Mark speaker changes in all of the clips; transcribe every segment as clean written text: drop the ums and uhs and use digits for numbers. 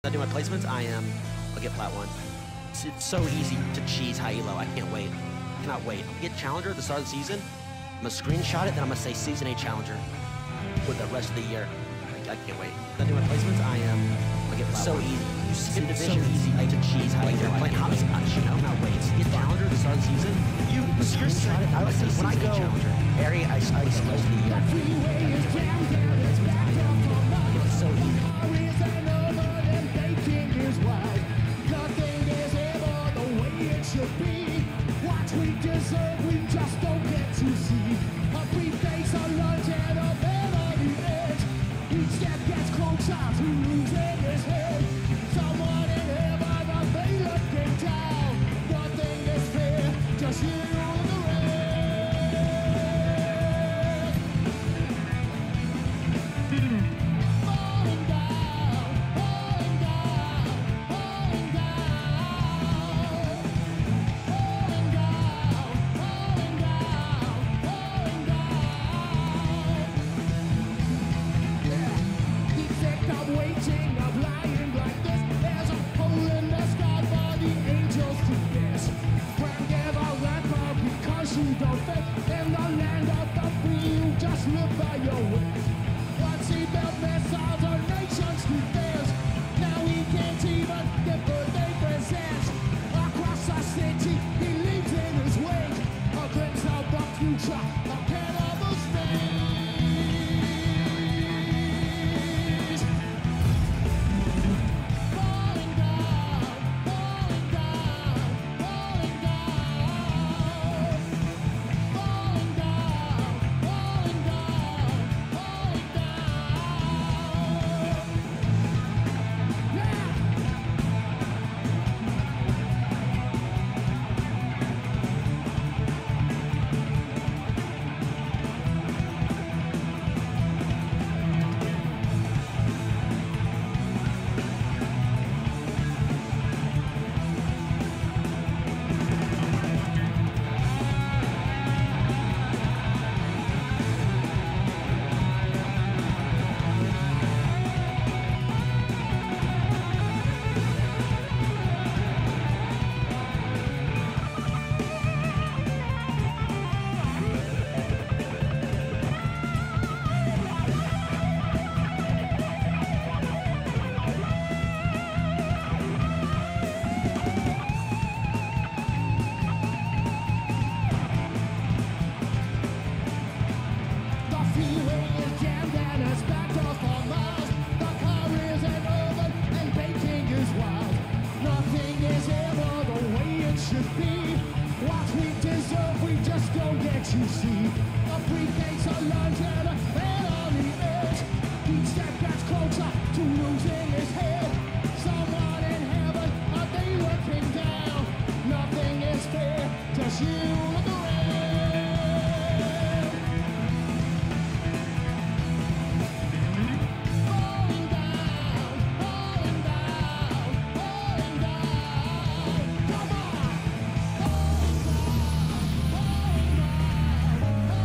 Speaker 1: I do my placements, I'll get plat 1. It's so easy to cheese high elo, I can't wait. Cannot wait. I'll get Challenger at the start of the season, I'm gonna screenshot it, then I'm gonna say Season 8 Challenger with the rest of the year. I can't wait. I do my placements, I'll get plat 1. So easy. You skip division, so easy to cheese high elo. You're playing hopscotch, you know? Cannot wait. Get Challenger at the start of the season, you're screenshot it, I would say Season 8 Challenger. Area, I the rest of the year. It's so easy.
Speaker 2: What we deserve, we just don't get to see. A briefcase, a lunch, and a bed on the edge. Each step gets closer to losing his head. Someone in heaven, a they looking down. Nothing is fair, just you and the rest. Falling down, falling down, falling down. You don't fit in the land of the free, you just live by your wit. Once he built missiles on nations' defense, now he can't even get birthday presents. Across the city, he leaves in his wake a glimpse of the future, a cannibal stage. Falling down, falling down, falling down. You see, a briefcase, a lunch, and a bed on the edge. Each step gets closer to losing his head. Someone in heaven, are they looking down? Nothing is fair, just you and the rest. Falling down, falling down, falling down. Come on! Falling down, falling down.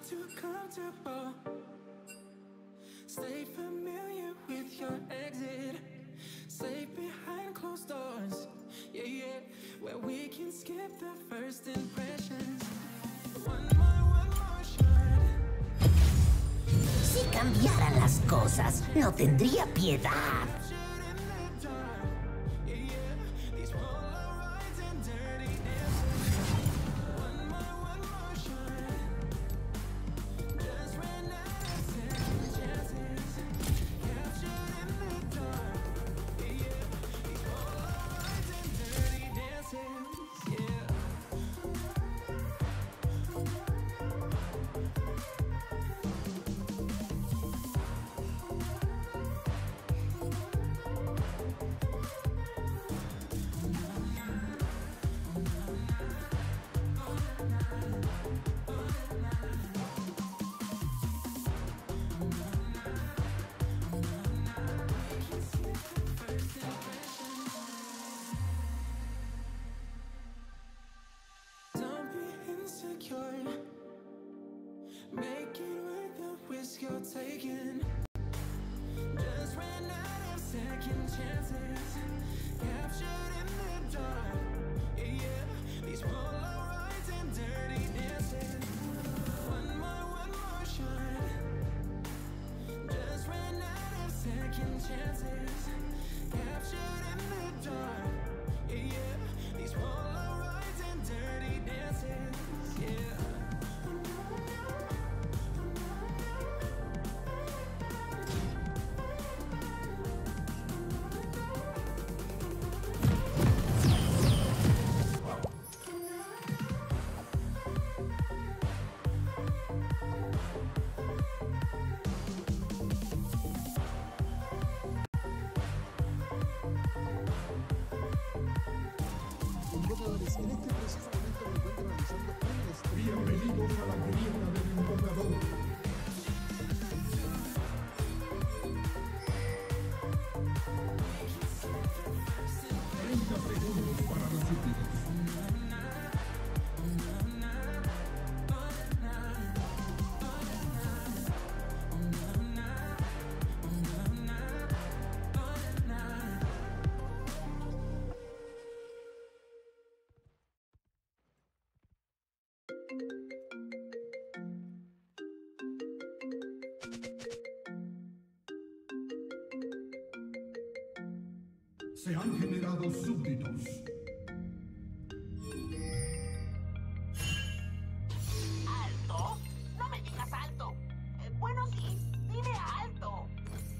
Speaker 2: too comfortable. Stay familiar with your exit. Safe behind closed doors. Yeah, yeah. Where we can skip the first impressions. One more shot.
Speaker 3: Si cambiaran las cosas, no tendría piedad. Make it with the risk you're taking. Just ran out of second chances. Captured in the dark. Yeah, yeah. These Polaroids and dirty dances. One more shot. Just ran out of second chances. Captured in the dark. Yeah, yeah. These Polaroids and dirty dances. Yeah.
Speaker 4: En este preciso momento me encuentro realizando un stream. Bienvenidos a la grieta del invocador. 30 segundos para recibir. Se han generado súbditos.
Speaker 3: ¿Alto? No me digas alto. Bueno, sí, dime alto. Sí.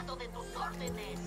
Speaker 5: cansado de tus órdenes.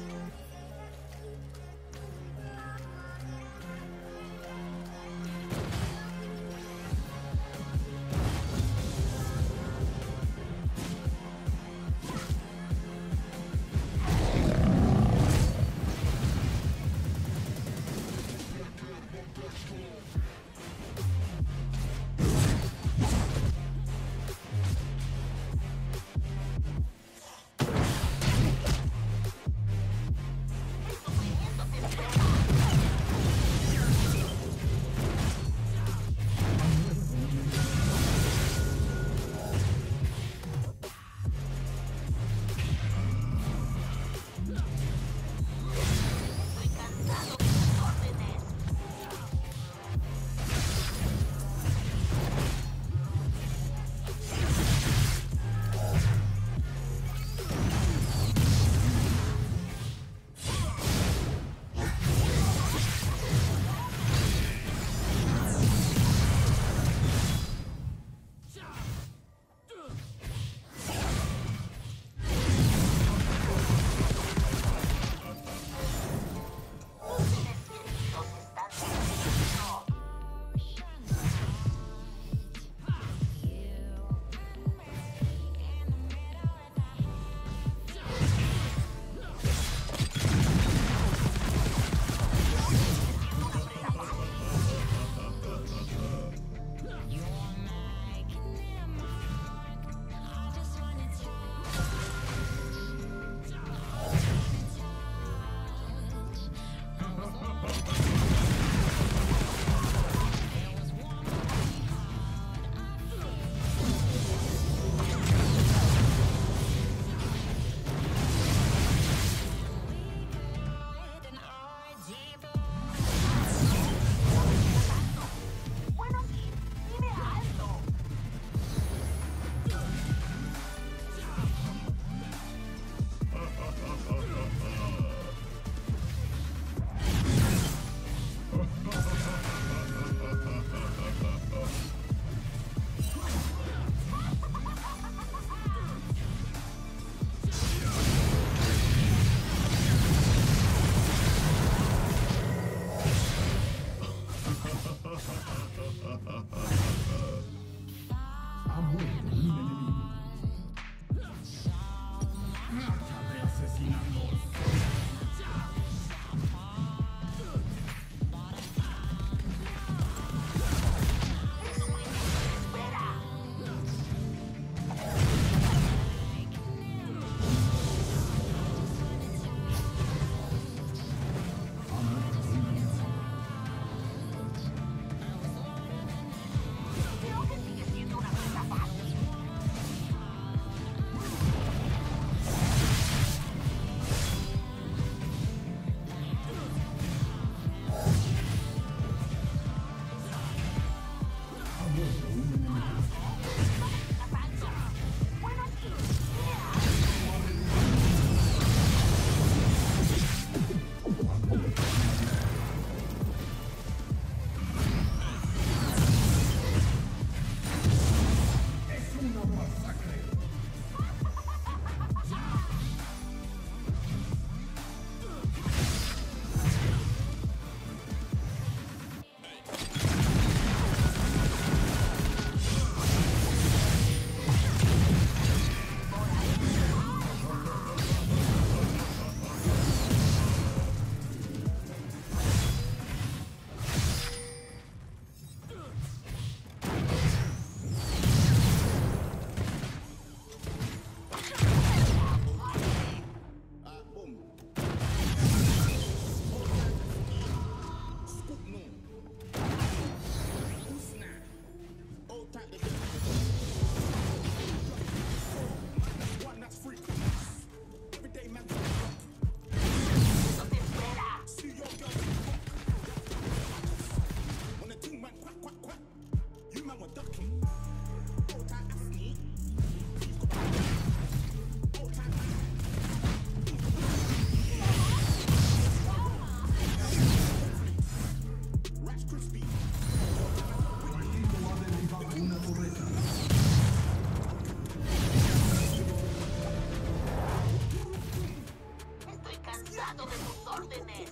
Speaker 5: cansado de tus órdenes.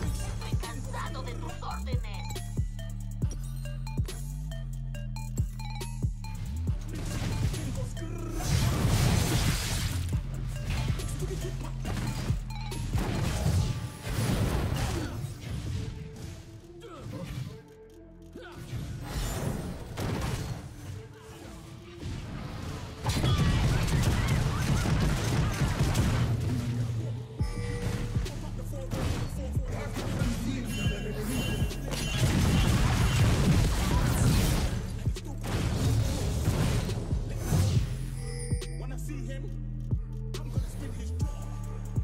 Speaker 5: Estoy cansado de tus órdenes.
Speaker 2: When I see him, I'm gonna spin his jaw.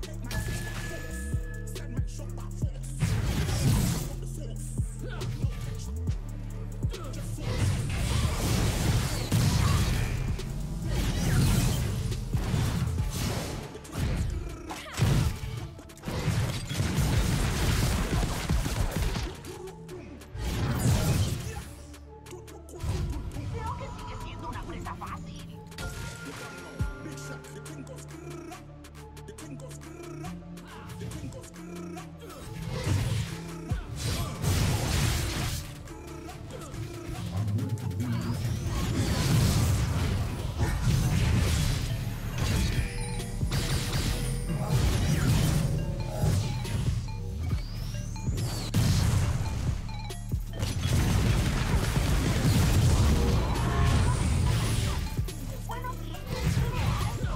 Speaker 2: Take my shot by force. Send my shot by force. From the source. No protection. Just force.
Speaker 5: Creo que sigue siendo una presa fácil.
Speaker 2: Big shot. The thing goes grrrr. The thing goes grrrr. The thing goes grrrr.
Speaker 5: Bueno, sí, tiene algo.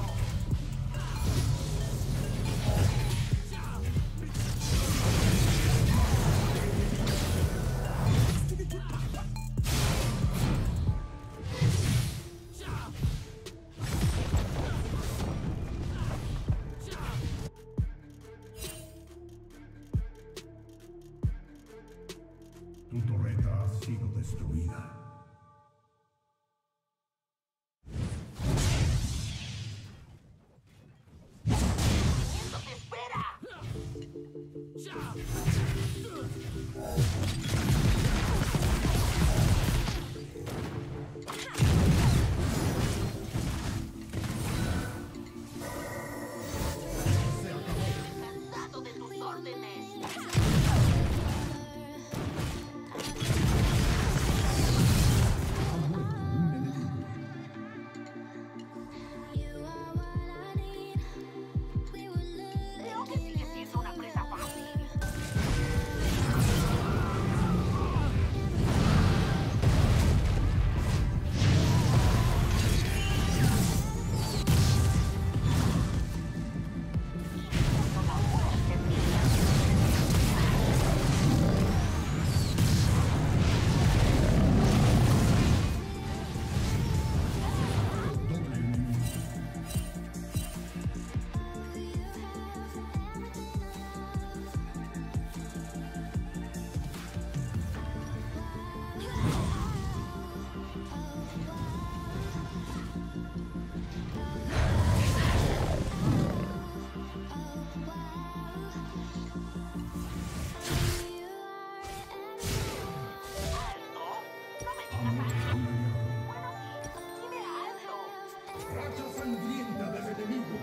Speaker 4: Tu torreta ha sido destruida.
Speaker 5: ¡Eso te espera! Cansado de tus órdenes. Creo que sigue siendo una presa fácil. ¿Alto? No me digas alto. Bueno, sí, dime alto.
Speaker 4: Racha sangrienta del enemigo.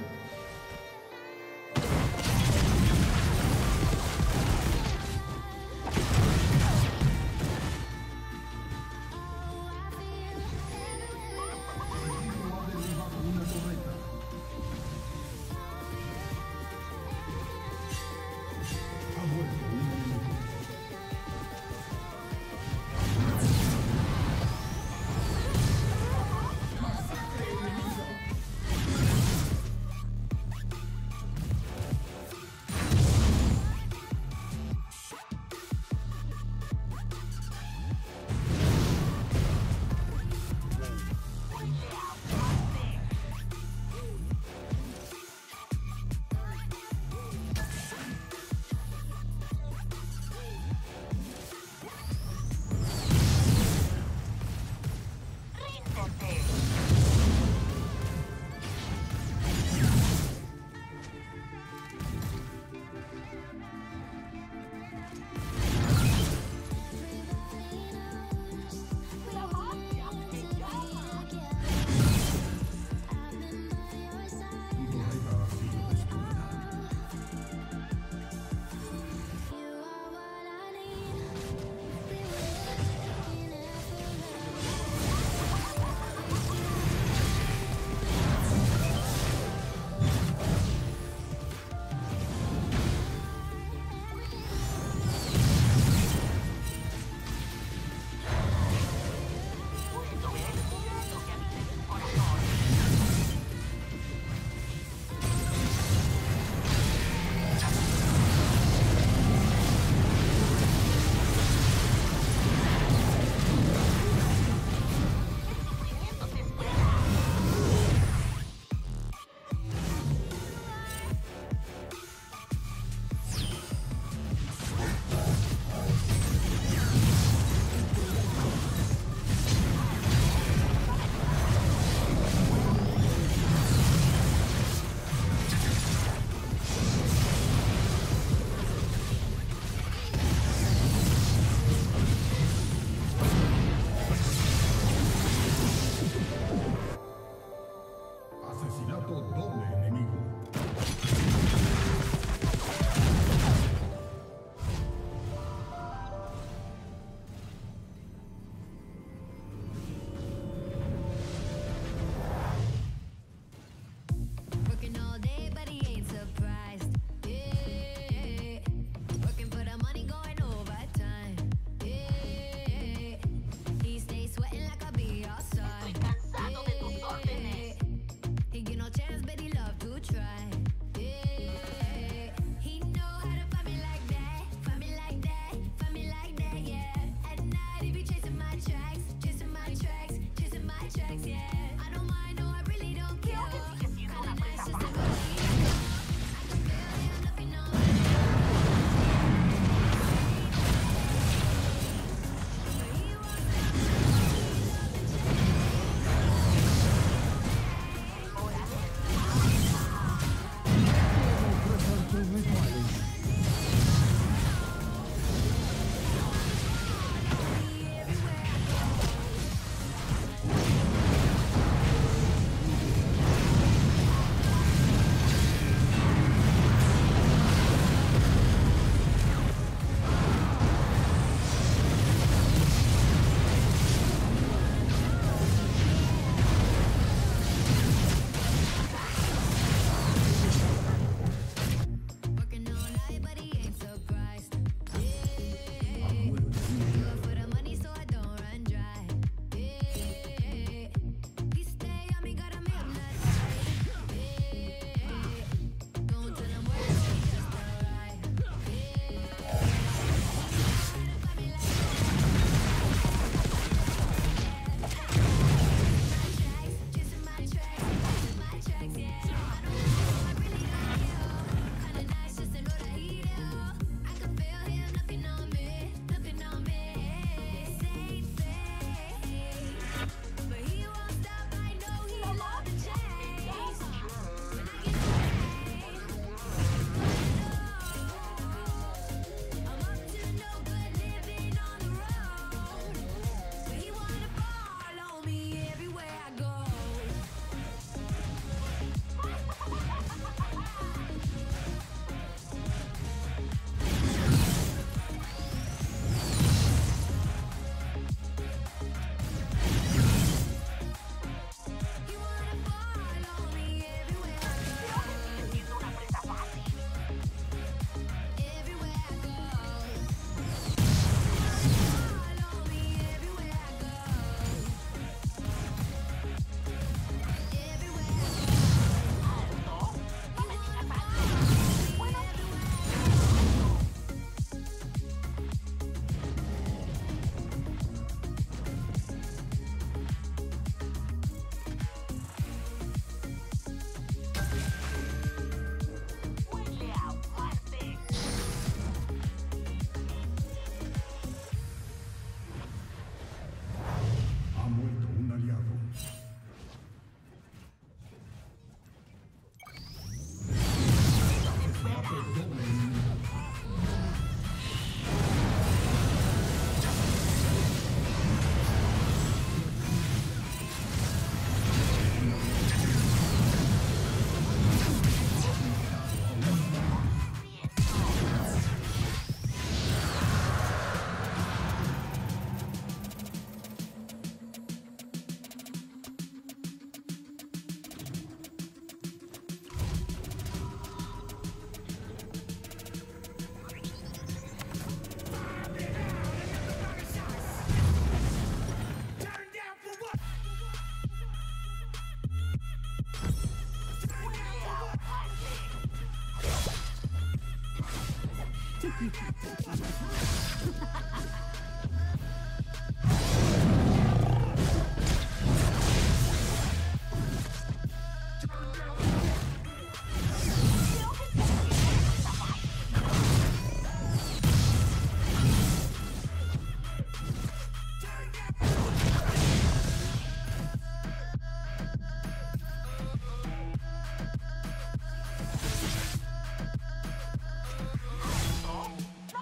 Speaker 4: Enemigo ha derribado una torreta. Ha muerto un enemigo. Masacre enemigo.
Speaker 5: No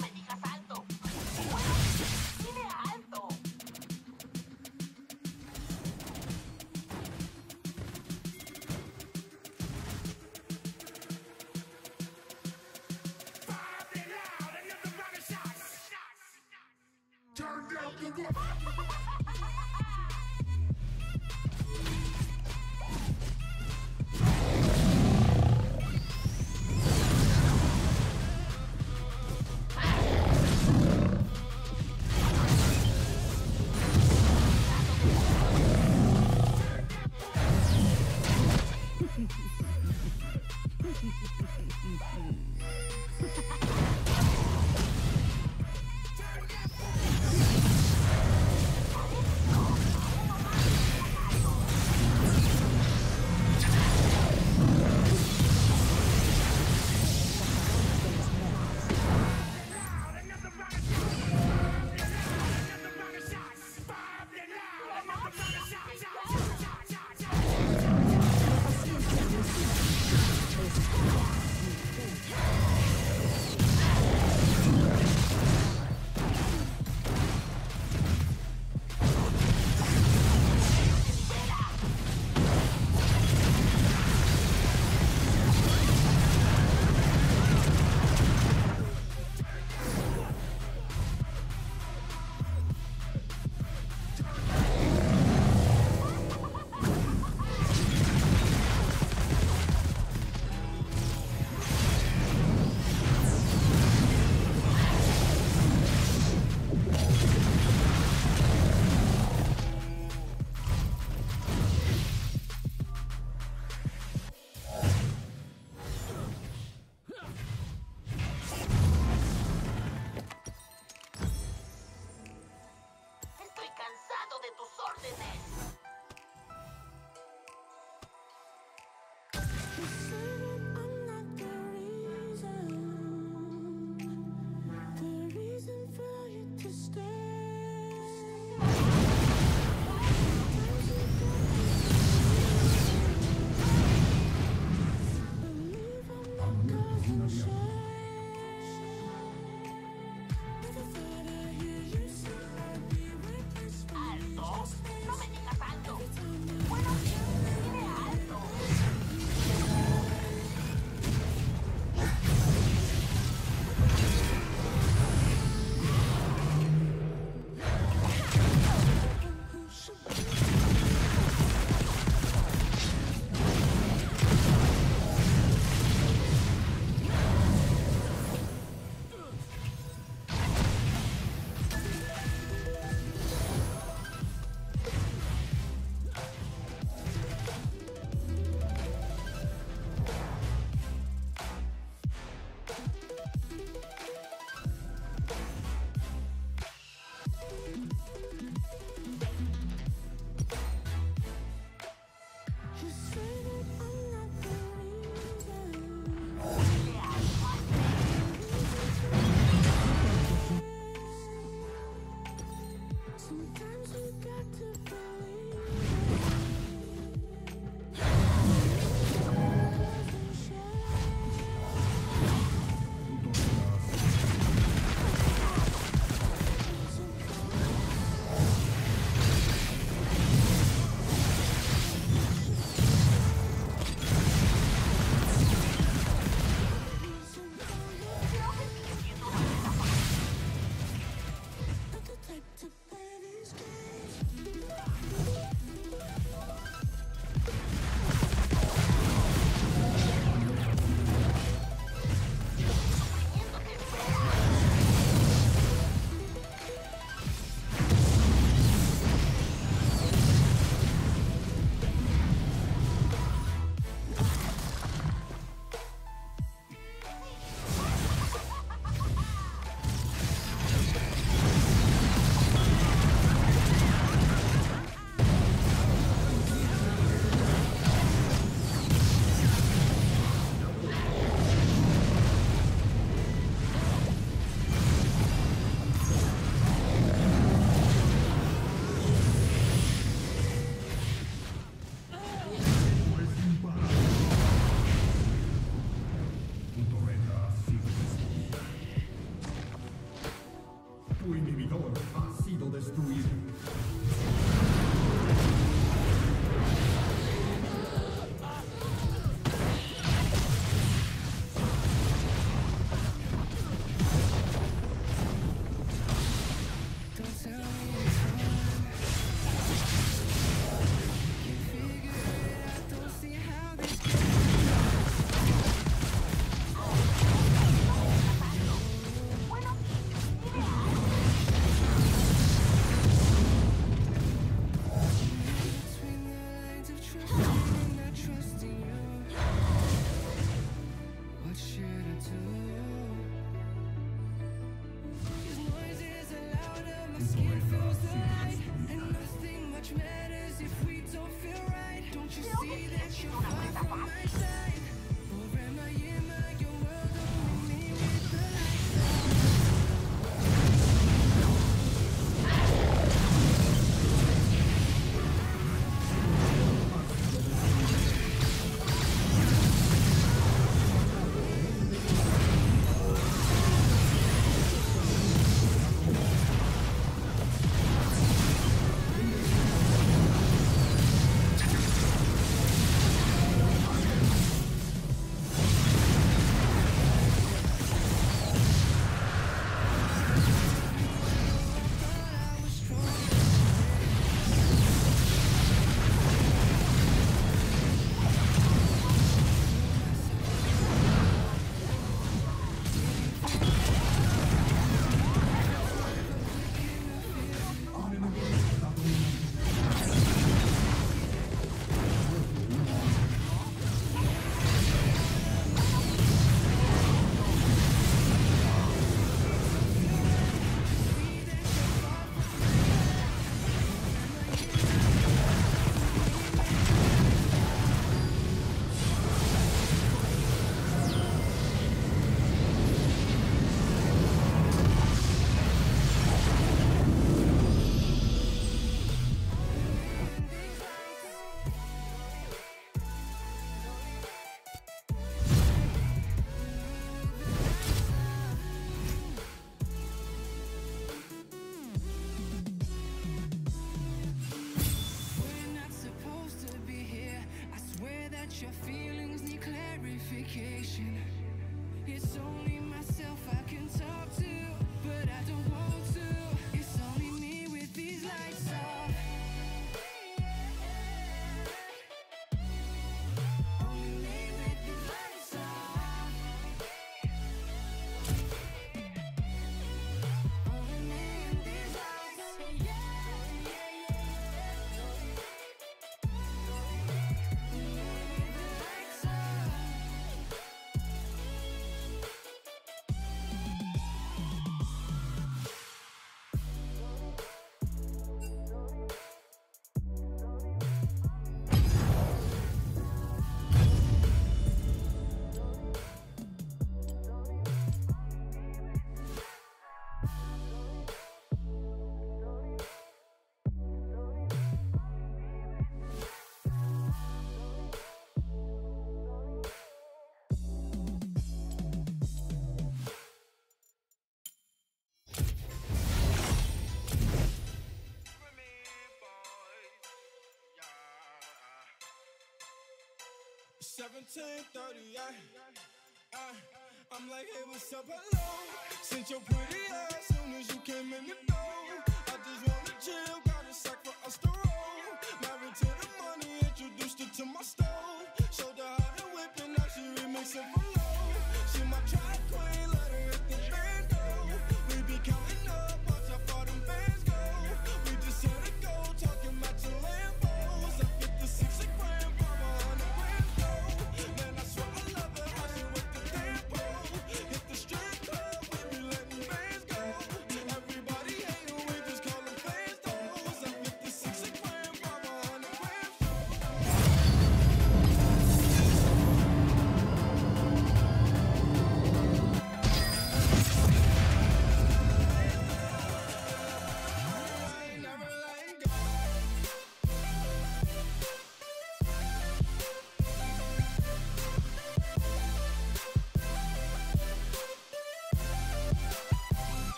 Speaker 5: me digas alto. Dime alto.
Speaker 4: Turn down the volume.
Speaker 3: that your feelings need clarification. It's only myself I can talk to, but I don't want to. It's only me with these lights off. Only me with these lights off. Only me and these lights.
Speaker 6: I'm like, hey, what's up, hello? Since your pretty ass, soon as you came in the door, I just wanna chill, got a sack for us to roll. Married to the money, introduced her to my stove. Showed her how to whip and now she remixing for low. She my track queen, let her hit the bando. We be counting up, watch how far them bands go. We just hit a go, talking about your Lambos. I 56 a gram, 500 grams though. Man, I swear I love it, how she with the tempo. Hit the strip club, we be letting bands go. Everybody hating, we just call them fans those. I 56 a gram, 500 grams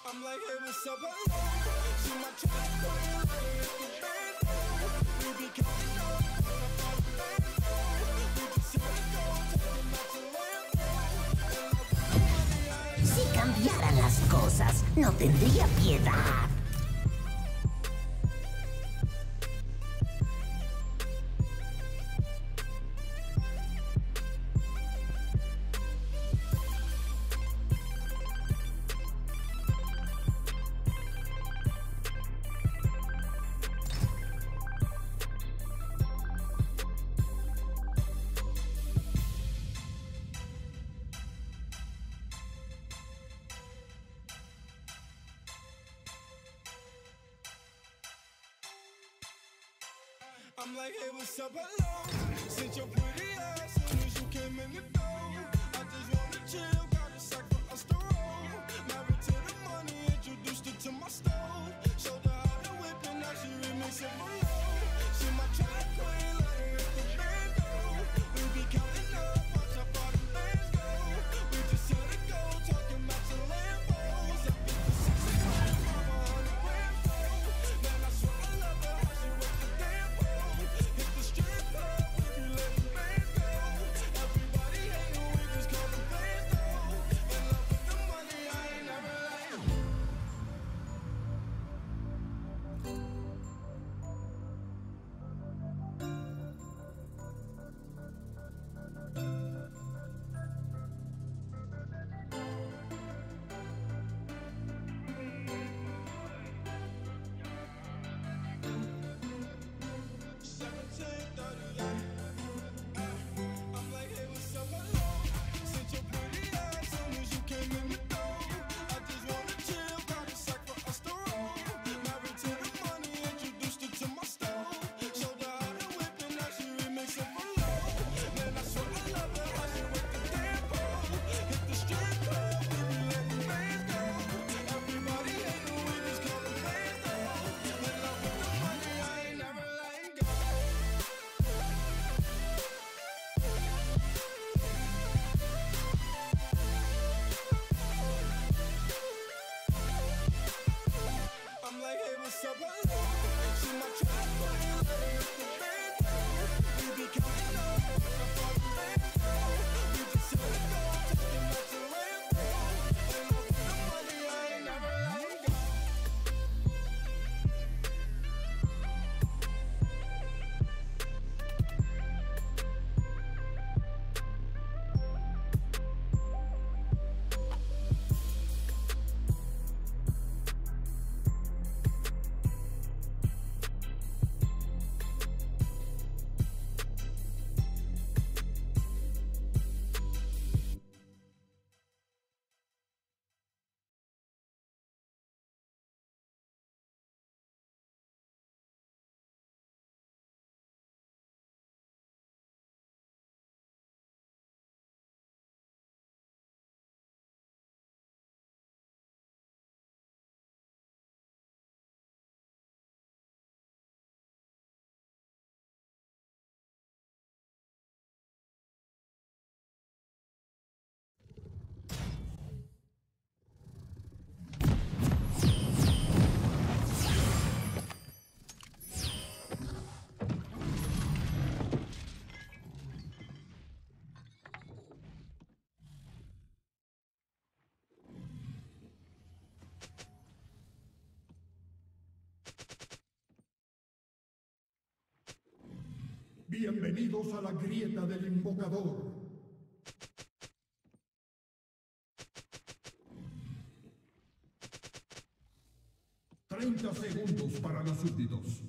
Speaker 6: I'm like, hey, what's up, hello? She my track queen, let her hit the bando. We be counting up, on the phone bando. We just hit a go, talking about your Lambo.
Speaker 7: Si cambiaran las cosas, no tendría piedad.
Speaker 6: I'm like, hey, what's up, hello? Since your pretty ass, soon as you came in the door, I just wanna chill, got a sack for us to roll. Married to the money, introduced her to my stove. Showed her how to whip and now she remixing for low. She my track queen, let her hit the bando. We be counting up, watch how far them bands go. We just hit a go, talking about your Lambos. I 56 a gram, 500 grams though. Man, I swear I love her, how she with the tempo. Hit the strip club, we
Speaker 4: Bienvenidos a la grieta del invocador. ...30 segundos para los súbditos.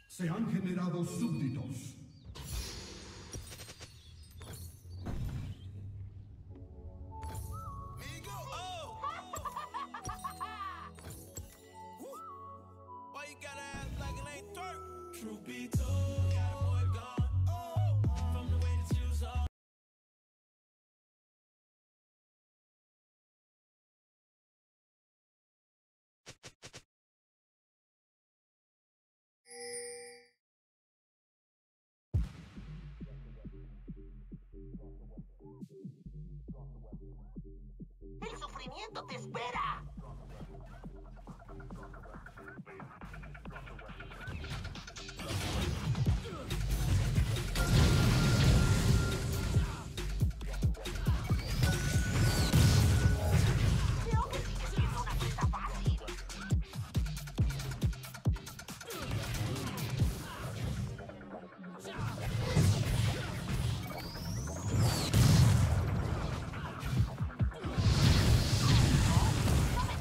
Speaker 4: Se han generado súbditos.
Speaker 6: Migo, oh! Woo. Why you gotta act like it ain't dirt? Truth be told, got a boy gone. Oh, from the way that you was all.
Speaker 7: El sufrimiento te espera. Creo que sigue siendo una presa fácil. No me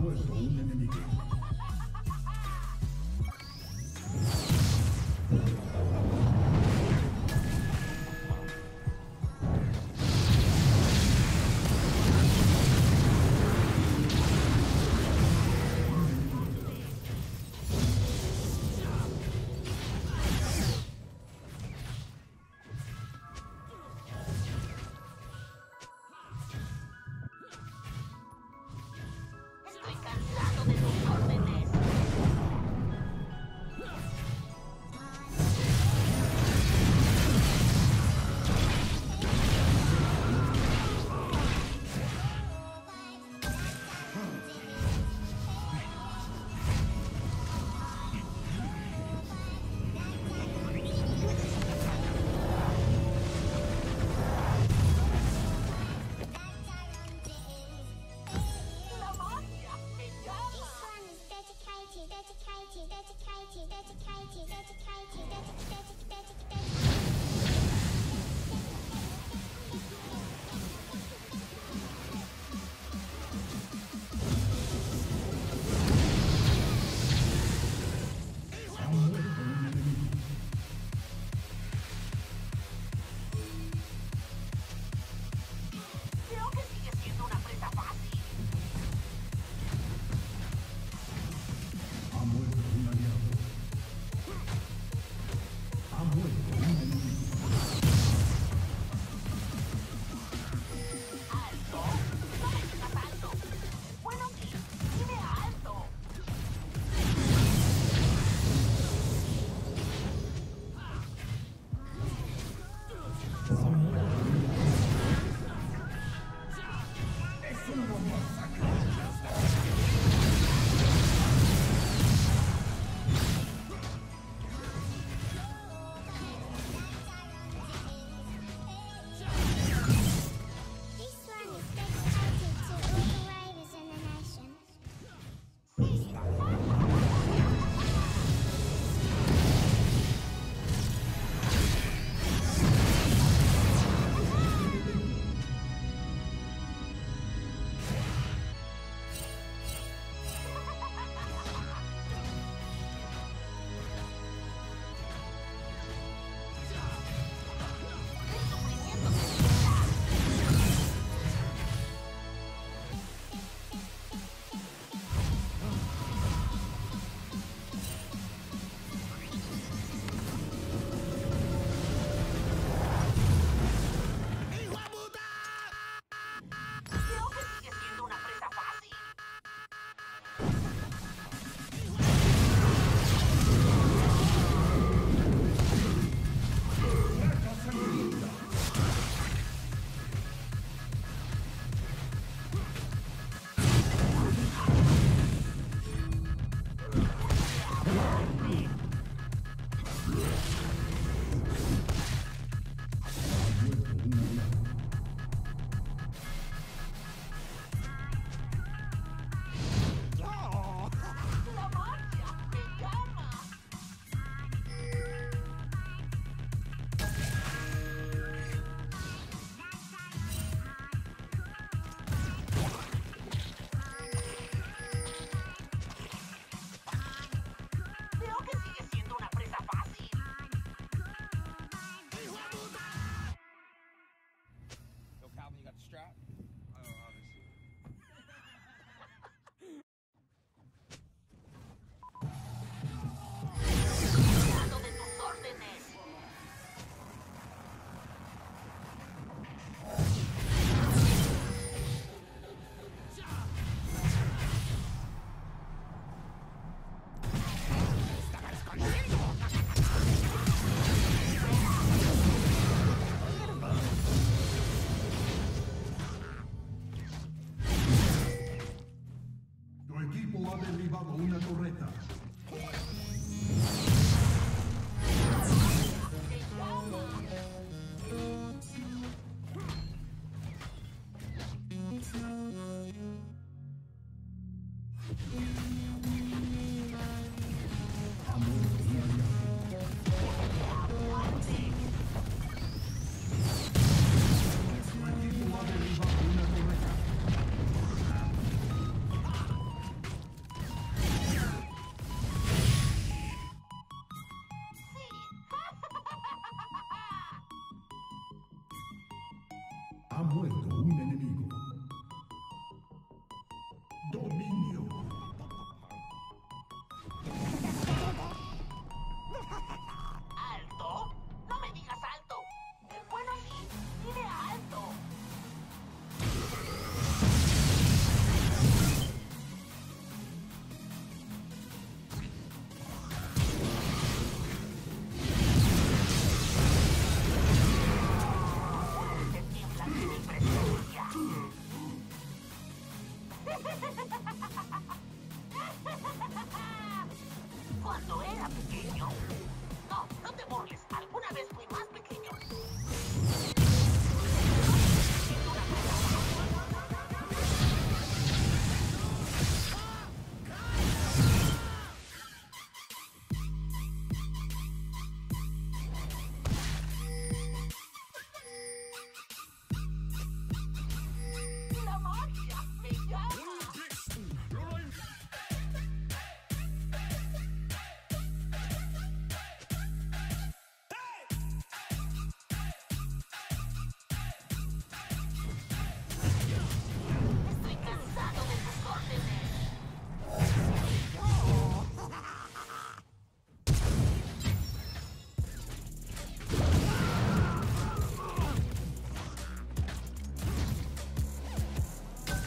Speaker 4: muerto un enemigo.
Speaker 5: Estoy cansado de tus órdenes. La magia me llama.
Speaker 4: Ha muerto un enemigo.
Speaker 5: Creo que sigue siendo una presa fácil.
Speaker 4: Ha muerto un aliado. Ha muerto un enemigo.
Speaker 5: ¡Alto! ¡No me estés matando! Bueno, sí, dime alto. Creo que sigue siendo una presa fácil. La magia me llama. Creo que sigue siendo una presa fácil.
Speaker 6: Yo, Calvin, you got the strap? Oh, obviously.
Speaker 5: Cansado de tus órdenes.
Speaker 4: Tu equipo ha derribado una torreta. Ha muerto un aliado. Tu equipo ha derribado una torreta. Ha muerto un enemigo. Dominio.
Speaker 5: ¿Alto? No me digas alto. Bueno, sí, dime alto. Se tiembla ante mi presencia. Cuando era pequeño. No, no te burles. Alguna vez fui más pequeño. La magia me llama. Estoy cansado de tus órdenes.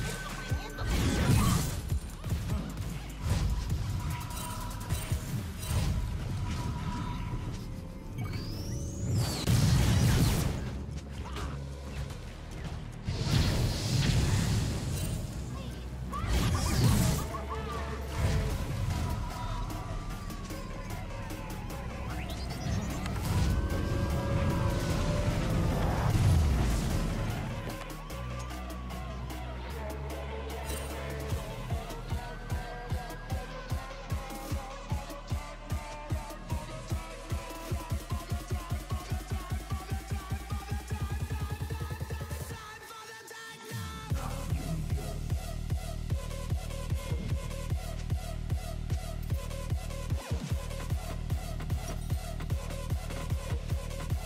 Speaker 5: El sufrimiento te lleva.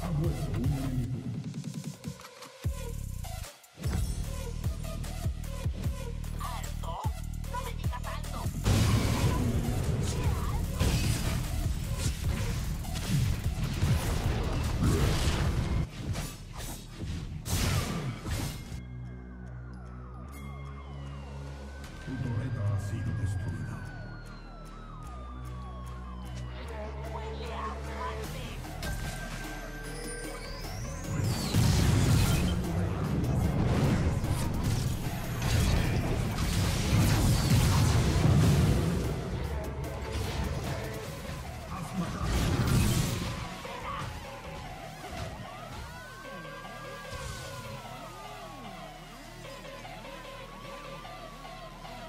Speaker 4: Ha muerto un enemigo.
Speaker 5: ¿Alto? No me digas alto.
Speaker 4: Tu torreta ha sido destruida.
Speaker 5: Huele a muerte.
Speaker 4: Has matado.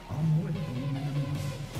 Speaker 4: Ha muerto un enemigo.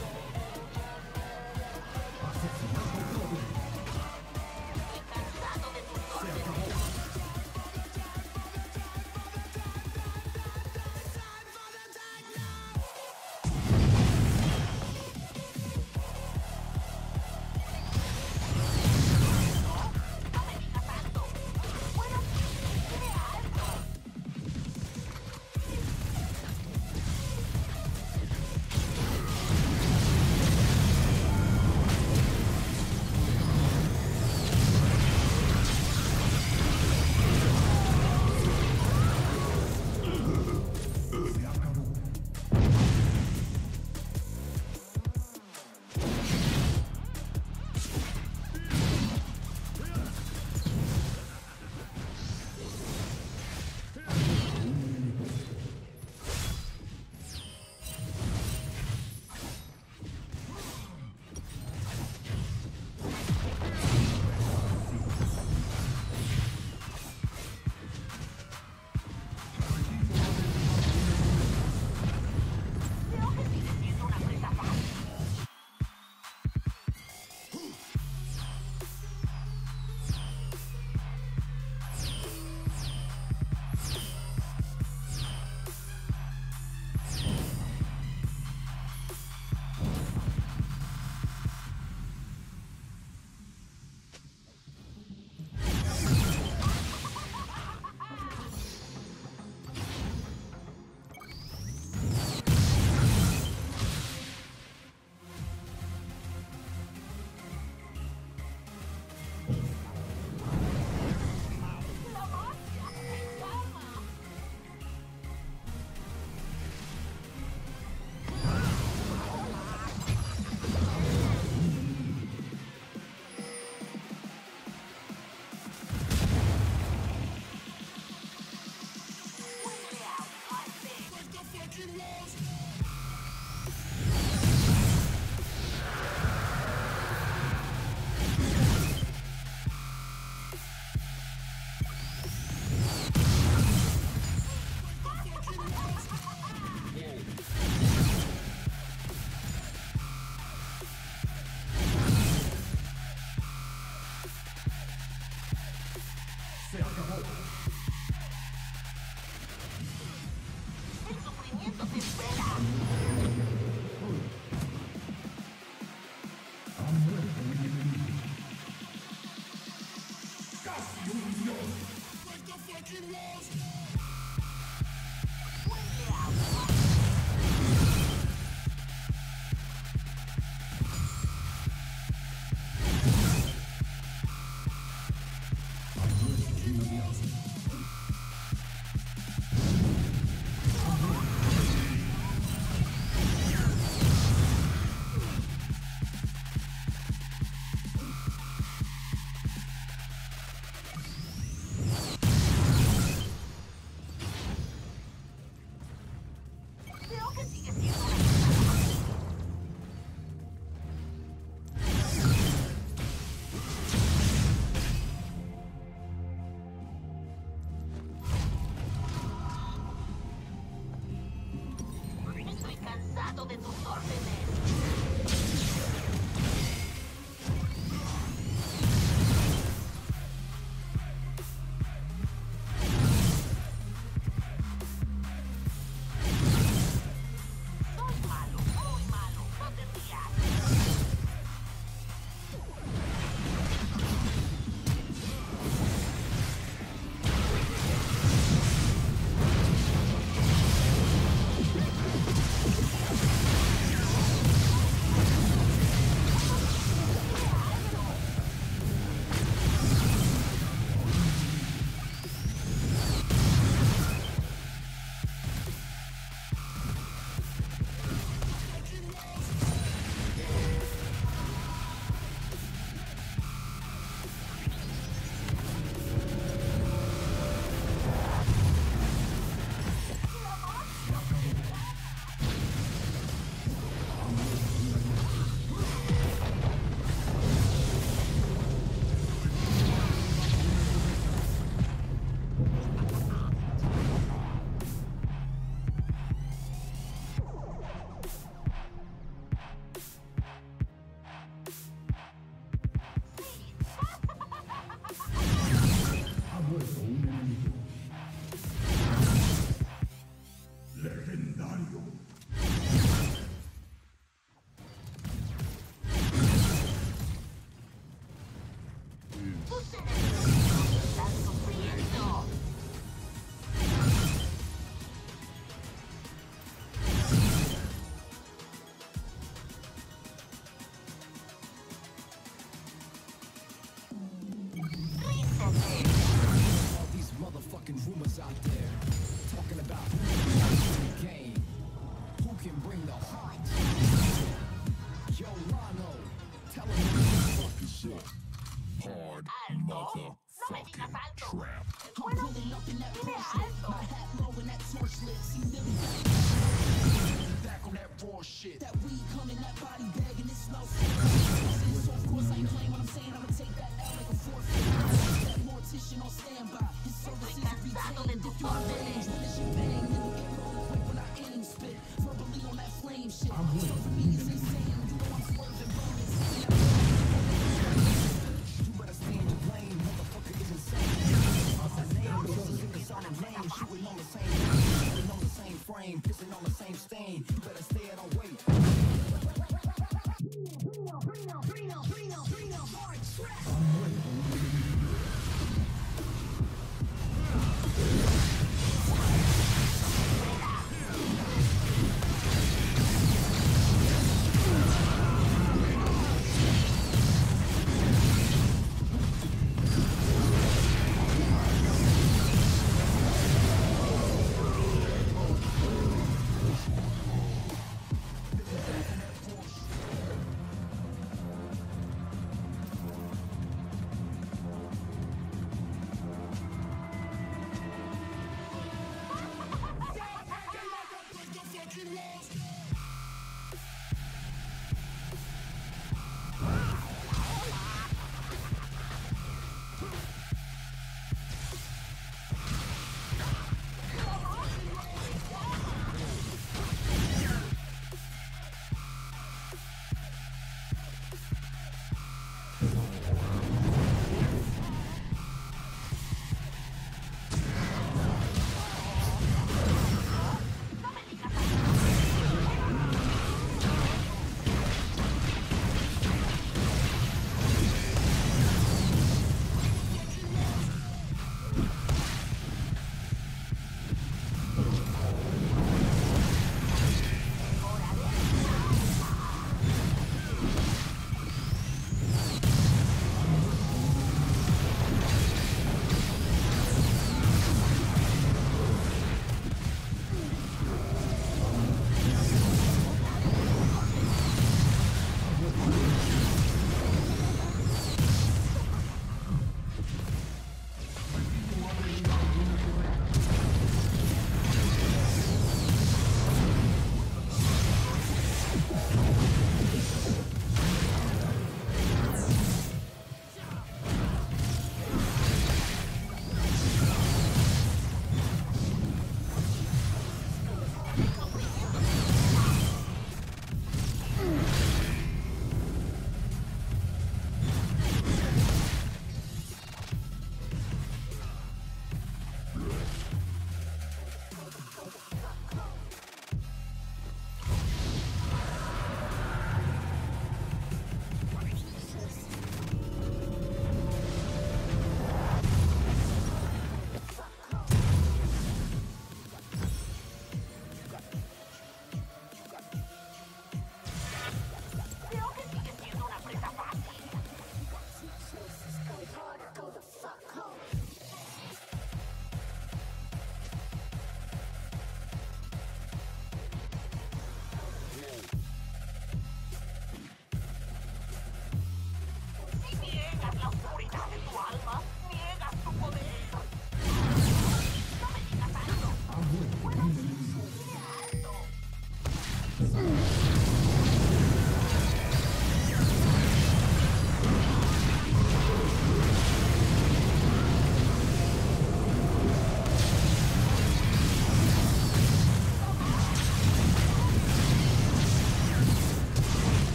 Speaker 6: Break the fucking walls.
Speaker 5: Creo que sigue siendo Estoy cansado de tus órdenes. Soy malo, muy malo. No te rías.
Speaker 4: Ha muerto un enemigo. Legendario.
Speaker 5: Tus enemigos están sufriendo. Ríndete.
Speaker 8: All these motherfucking rumors out there talking about who can win the game, who can bring the heart. Yo, Rano, tell him fucking shit.
Speaker 5: Alto. No me digas alto. Bueno, dime alto.
Speaker 8: Back on that raw shit. That weed coming, that body bag, and it smells so of course I ain't playing what I'm saying. I'ma take that L like a forfeit. That mortician on standby. His services
Speaker 5: Estoy cansado de tus órdenes.
Speaker 8: finish your bang, then you get rolling quick when I aim spit. Verbally on that flame shit.
Speaker 4: Ha muerto
Speaker 8: For
Speaker 4: un
Speaker 8: me, it's
Speaker 4: enemigo.
Speaker 8: insane. You know I'm swerving bonus. You better stay in your lane, motherfucker is insane. Niggas on the lane, shooting on the same shooting on the same frame, pissing on the same stain. You better stay out on weight.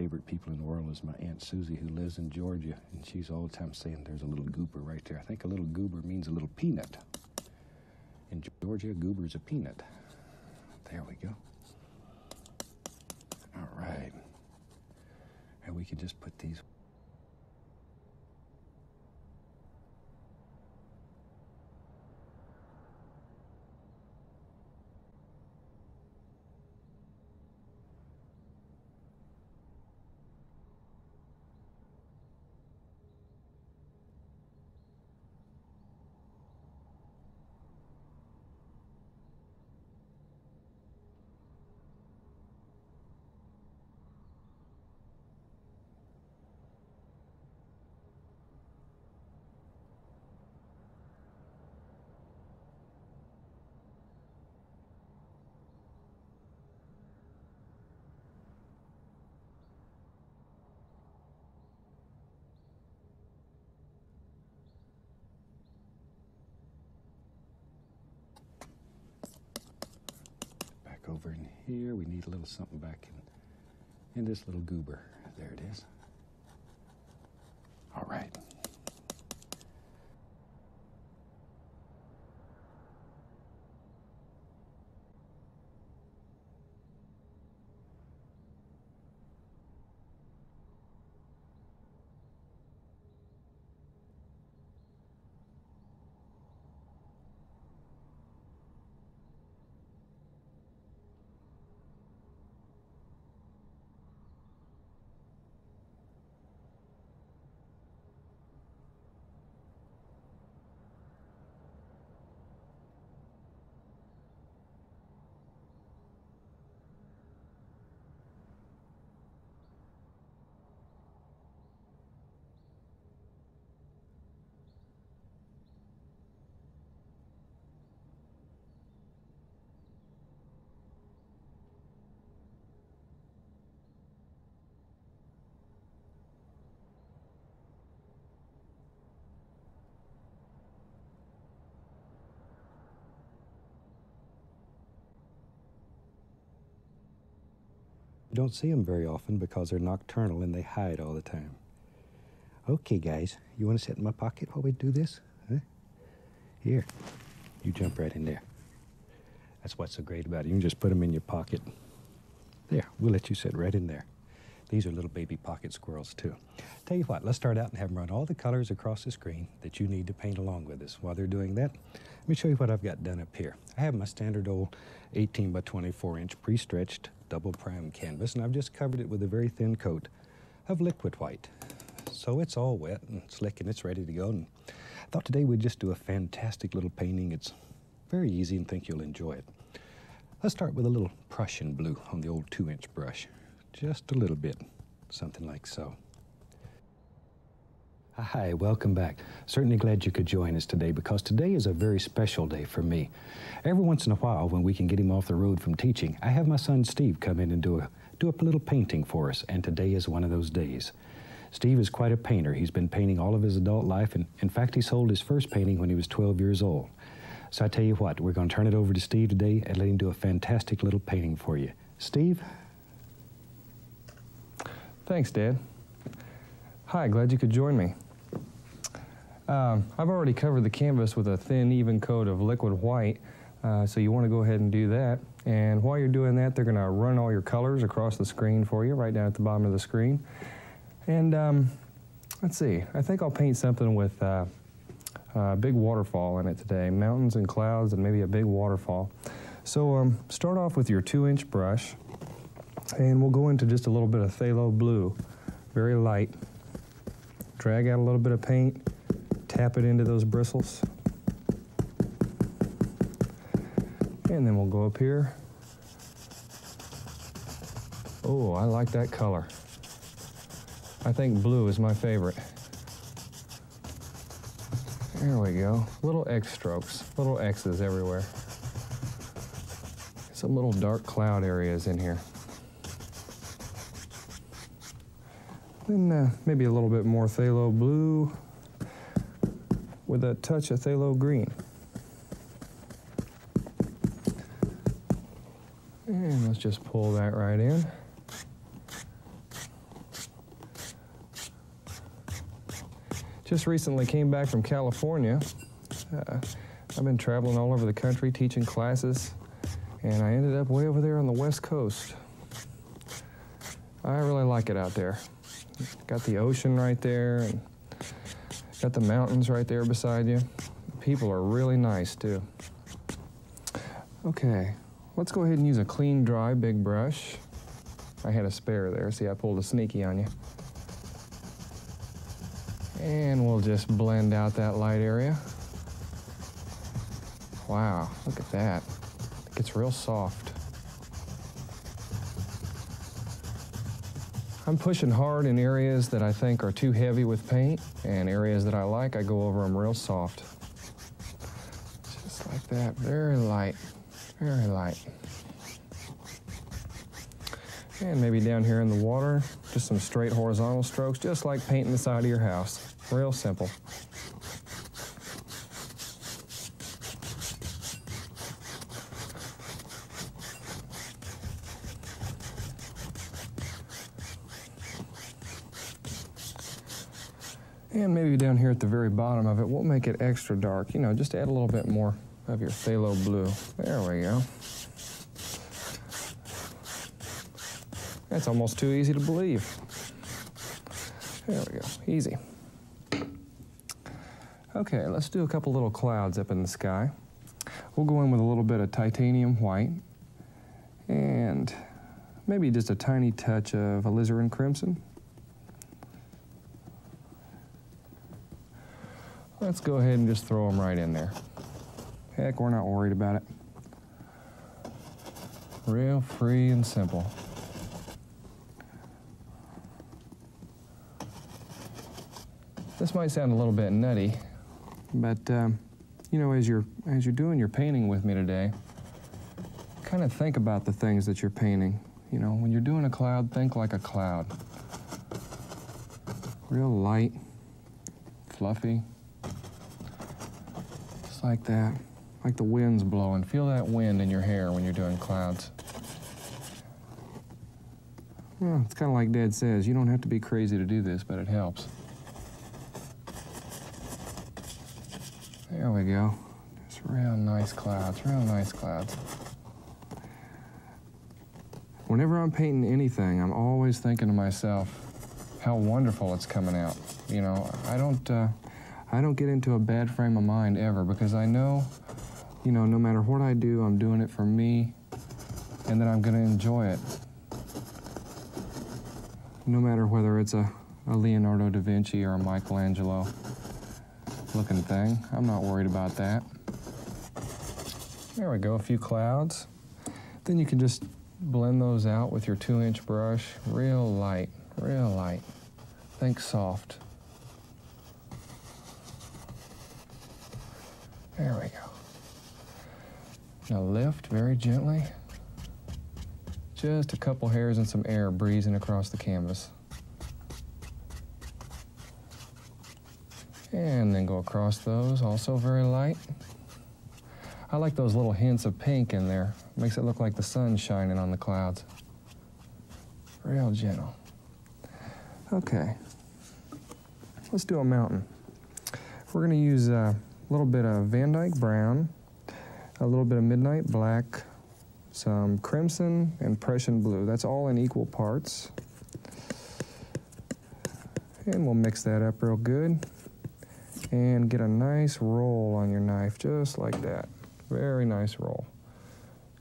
Speaker 9: favorite people in the world is my Aunt Susie, who lives in Georgia, and she's all the time saying there's a little goober right there. I think a little goober means a little peanut. In Georgia, goober's a peanut. There we go. All right. And we can just put these. Over in here, we need a little something back in this little goober. There it is. All right. You don't see them very often because they're nocturnal and they hide all the time. Okay, guys, you want to sit in my pocket while we do this? Huh? Here, you jump right in there. That's what's so great about it. You can just put them in your pocket. There, we'll let you sit right in there. These are little baby pocket squirrels, too. Tell you what, let's start out and have them run all the colors across the screen that you need to paint along with us. While they're doing that, let me show you what I've got done up here. I have my standard old 18 by 24 inch pre-stretched double prime canvas, and I've just covered it with a very thin coat of liquid white. So it's all wet and slick and it's ready to go. And I thought today we'd just do a fantastic little painting. It's very easy and think you'll enjoy it. Let's start with a little Prussian blue on the old 2-inch brush. Just a little bit, something like so. Hi, welcome back. Certainly glad you could join us today because today is a very special day for me. Every once in a while, when we can get him off the road from teaching, I have my son Steve come in and do a little painting for us, and today is one of those days. Steve is quite a painter. He's been painting all of his adult life, and in fact, he sold his first painting when he was 12 years old. So I tell you what, we're going to turn it over to Steve today and let him do a fantastic little painting for you. Steve?
Speaker 10: Thanks, Dad. Hi, glad you could join me. I've already covered the canvas with a thin, even coat of liquid white, so you want to go ahead and do that. And while you're doing that, they're going to run all your colors across the screen for you, right down at the bottom of the screen. And let's see, I think I'll paint something with a big waterfall in it today, mountains and clouds and maybe a big waterfall. So start off with your 2-inch brush, and we'll go into just a little bit of phthalo blue, very light. Drag out a little bit of paint, tap it into those bristles. And then we'll go up here. Oh, I like that color. I think blue is my favorite. There we go. Little X strokes, little X's everywhere. Some little dark cloud areas in here. Then maybe a little bit more phthalo blue with a touch of phthalo green. And let's just pull that right in. Just recently came back from California. I've been traveling all over the country teaching classes, and I ended up way over there on the West Coast. I really like it out there. Got the ocean right there, and got the mountains right there beside you. People are really nice too. Okay, let's go ahead and use a clean, dry, big brush. I had a spare there. See, I pulled a sneaky on you. And we'll just blend out that light area. Wow, look at that. It gets real soft. I'm pushing hard in areas that I think are too heavy with paint, and areas that I like, I go over them real soft. Just like that, very light, very light. And maybe down here in the water, just some straight horizontal strokes, just like painting the side of your house. Real simple. And maybe down here at the very bottom of it, we'll make it extra dark. You know, just add a little bit more of your phthalo blue. There we go. That's almost too easy to believe. There we go, easy. Okay, let's do a couple little clouds up in the sky. We'll go in with a little bit of titanium white and maybe just a tiny touch of alizarin crimson. Let's go ahead and just throw them right in there. Heck, we're not worried about it. Real free and simple. This might sound a little bit nutty, but you know, as you're doing your painting with me today, kind of think about the things that you're painting. You know, when you're doing a cloud, think like a cloud. Real light, fluffy, just like that. Like the wind's blowing. Feel that wind in your hair when you're doing clouds. Well, it's kind of like Dad says, you don't have to be crazy to do this, but it helps. There we go. Just real nice clouds, real nice clouds. Whenever I'm painting anything, I'm always thinking to myself how wonderful it's coming out. You know, I don't get into a bad frame of mind ever, because I know, you know, no matter what I do, I'm doing it for me, and that I'm going to enjoy it. No matter whether it's a Leonardo da Vinci or a Michelangelo looking thing, I'm not worried about that. There we go, a few clouds. Then you can just blend those out with your 2-inch brush, real light, real light. Think soft. There we go. Now lift very gently. Just a couple hairs and some air breezing across the canvas. And then go across those, also very light. I like those little hints of pink in there. Makes it look like the sun's shining on the clouds. Real gentle. Okay, let's do a mountain. We're gonna use a little bit of Van Dyke brown, a little bit of midnight black, some crimson and Prussian blue. That's all in equal parts. And we'll mix that up real good. And get a nice roll on your knife, just like that. Very nice roll.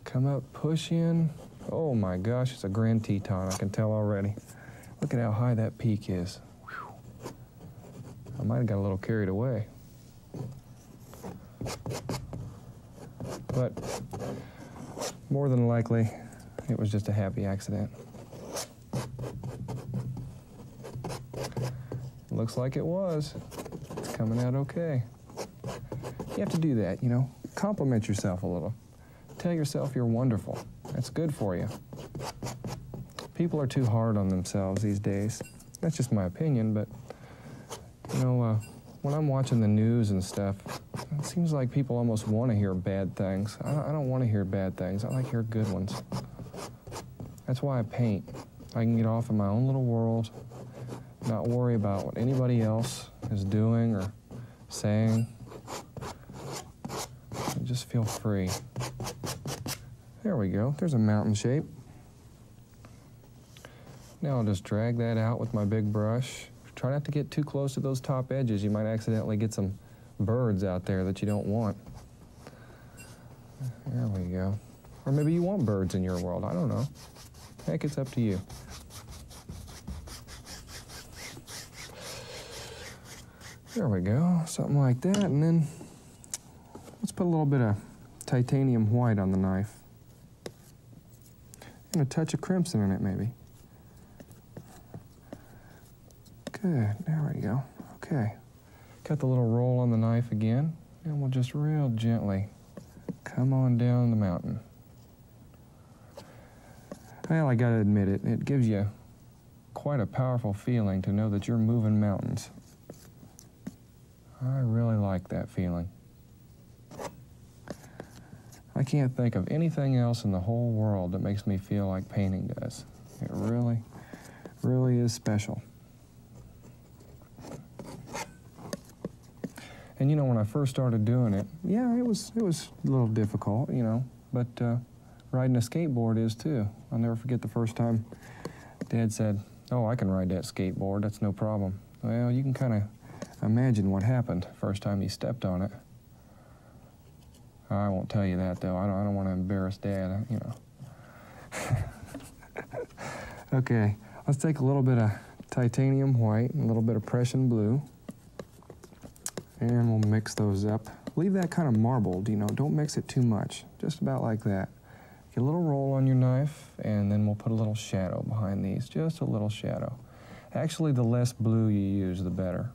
Speaker 10: Come up, push in. Oh my gosh, it's a Grand Teton, I can tell already. Look at how high that peak is. Whew. I might have got a little carried away. But more than likely, it was just a happy accident. Looks like it was. It's coming out okay. You have to do that, you know. Compliment yourself a little. Tell yourself you're wonderful. That's good for you. People are too hard on themselves these days. That's just my opinion, but, you know, when I'm watching the news and stuff, it seems like people almost want to hear bad things. I don't want to hear bad things. I like to hear good ones. That's why I paint. I can get off in my own little world, not worry about what anybody else is doing or saying. And just feel free. There we go. There's a mountain shape. Now I'll just drag that out with my big brush. Try not to get too close to those top edges. You might accidentally get some birds out there that you don't want. There we go. Or maybe you want birds in your world. I don't know. Heck, it's up to you. There we go. Something like that. And then let's put a little bit of titanium white on the knife. And a touch of crimson in it, maybe. Good, there we go. Okay, got the little roll on the knife again, and we'll just real gently come on down the mountain. Well, I gotta admit it, it gives you quite a powerful feeling to know that you're moving mountains. I really like that feeling. I can't think of anything else in the whole world that makes me feel like painting does. It really, really is special. And you know, when I first started doing it, yeah, it was a little difficult, you know, but riding a skateboard is too. I'll never forget the first time Dad said, "Oh, I can ride that skateboard, that's no problem." Well, you can kind of imagine what happened first time he stepped on it. I won't tell you that, though. I don't want to embarrass Dad, you know. Okay, let's take a little bit of titanium white and a little bit of Prussian blue. And we'll mix those up. Leave that kind of marbled, you know, don't mix it too much. Just about like that. Get a little roll on your knife, and then we'll put a little shadow behind these, just a little shadow. Actually, the less blue you use, the better.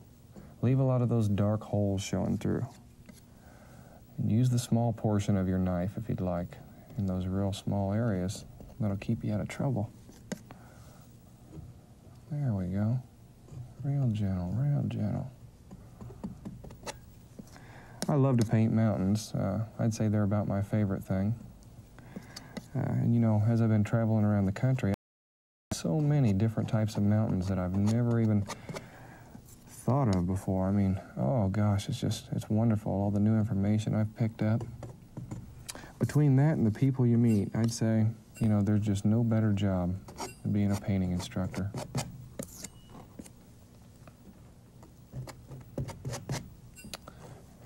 Speaker 10: Leave a lot of those dark holes showing through. And use the small portion of your knife if you'd like, in those real small areas. That'll keep you out of trouble. There we go. Real gentle, real gentle. I love to paint mountains. I'd say they're about my favorite thing. And you know, as I've been traveling around the country, so many different types of mountains that I've never even thought of before. I mean, oh gosh, it's wonderful, all the new information I've picked up. Between that and the people you meet, I'd say, you know, there's just no better job than being a painting instructor.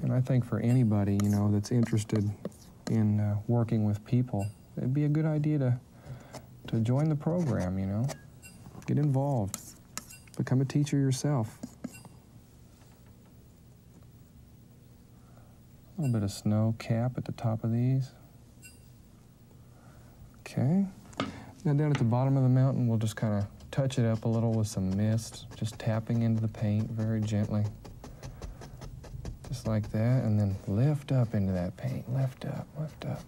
Speaker 10: And I think for anybody, you know, that's interested in working with people, it'd be a good idea to join the program, you know. Get involved. Become a teacher yourself. A little bit of snow cap at the top of these. Okay. Now down at the bottom of the mountain, we'll just kind of touch it up a little with some mist, just tapping into the paint very gently. Just like that, and then lift up into that paint. Lift up, lift up.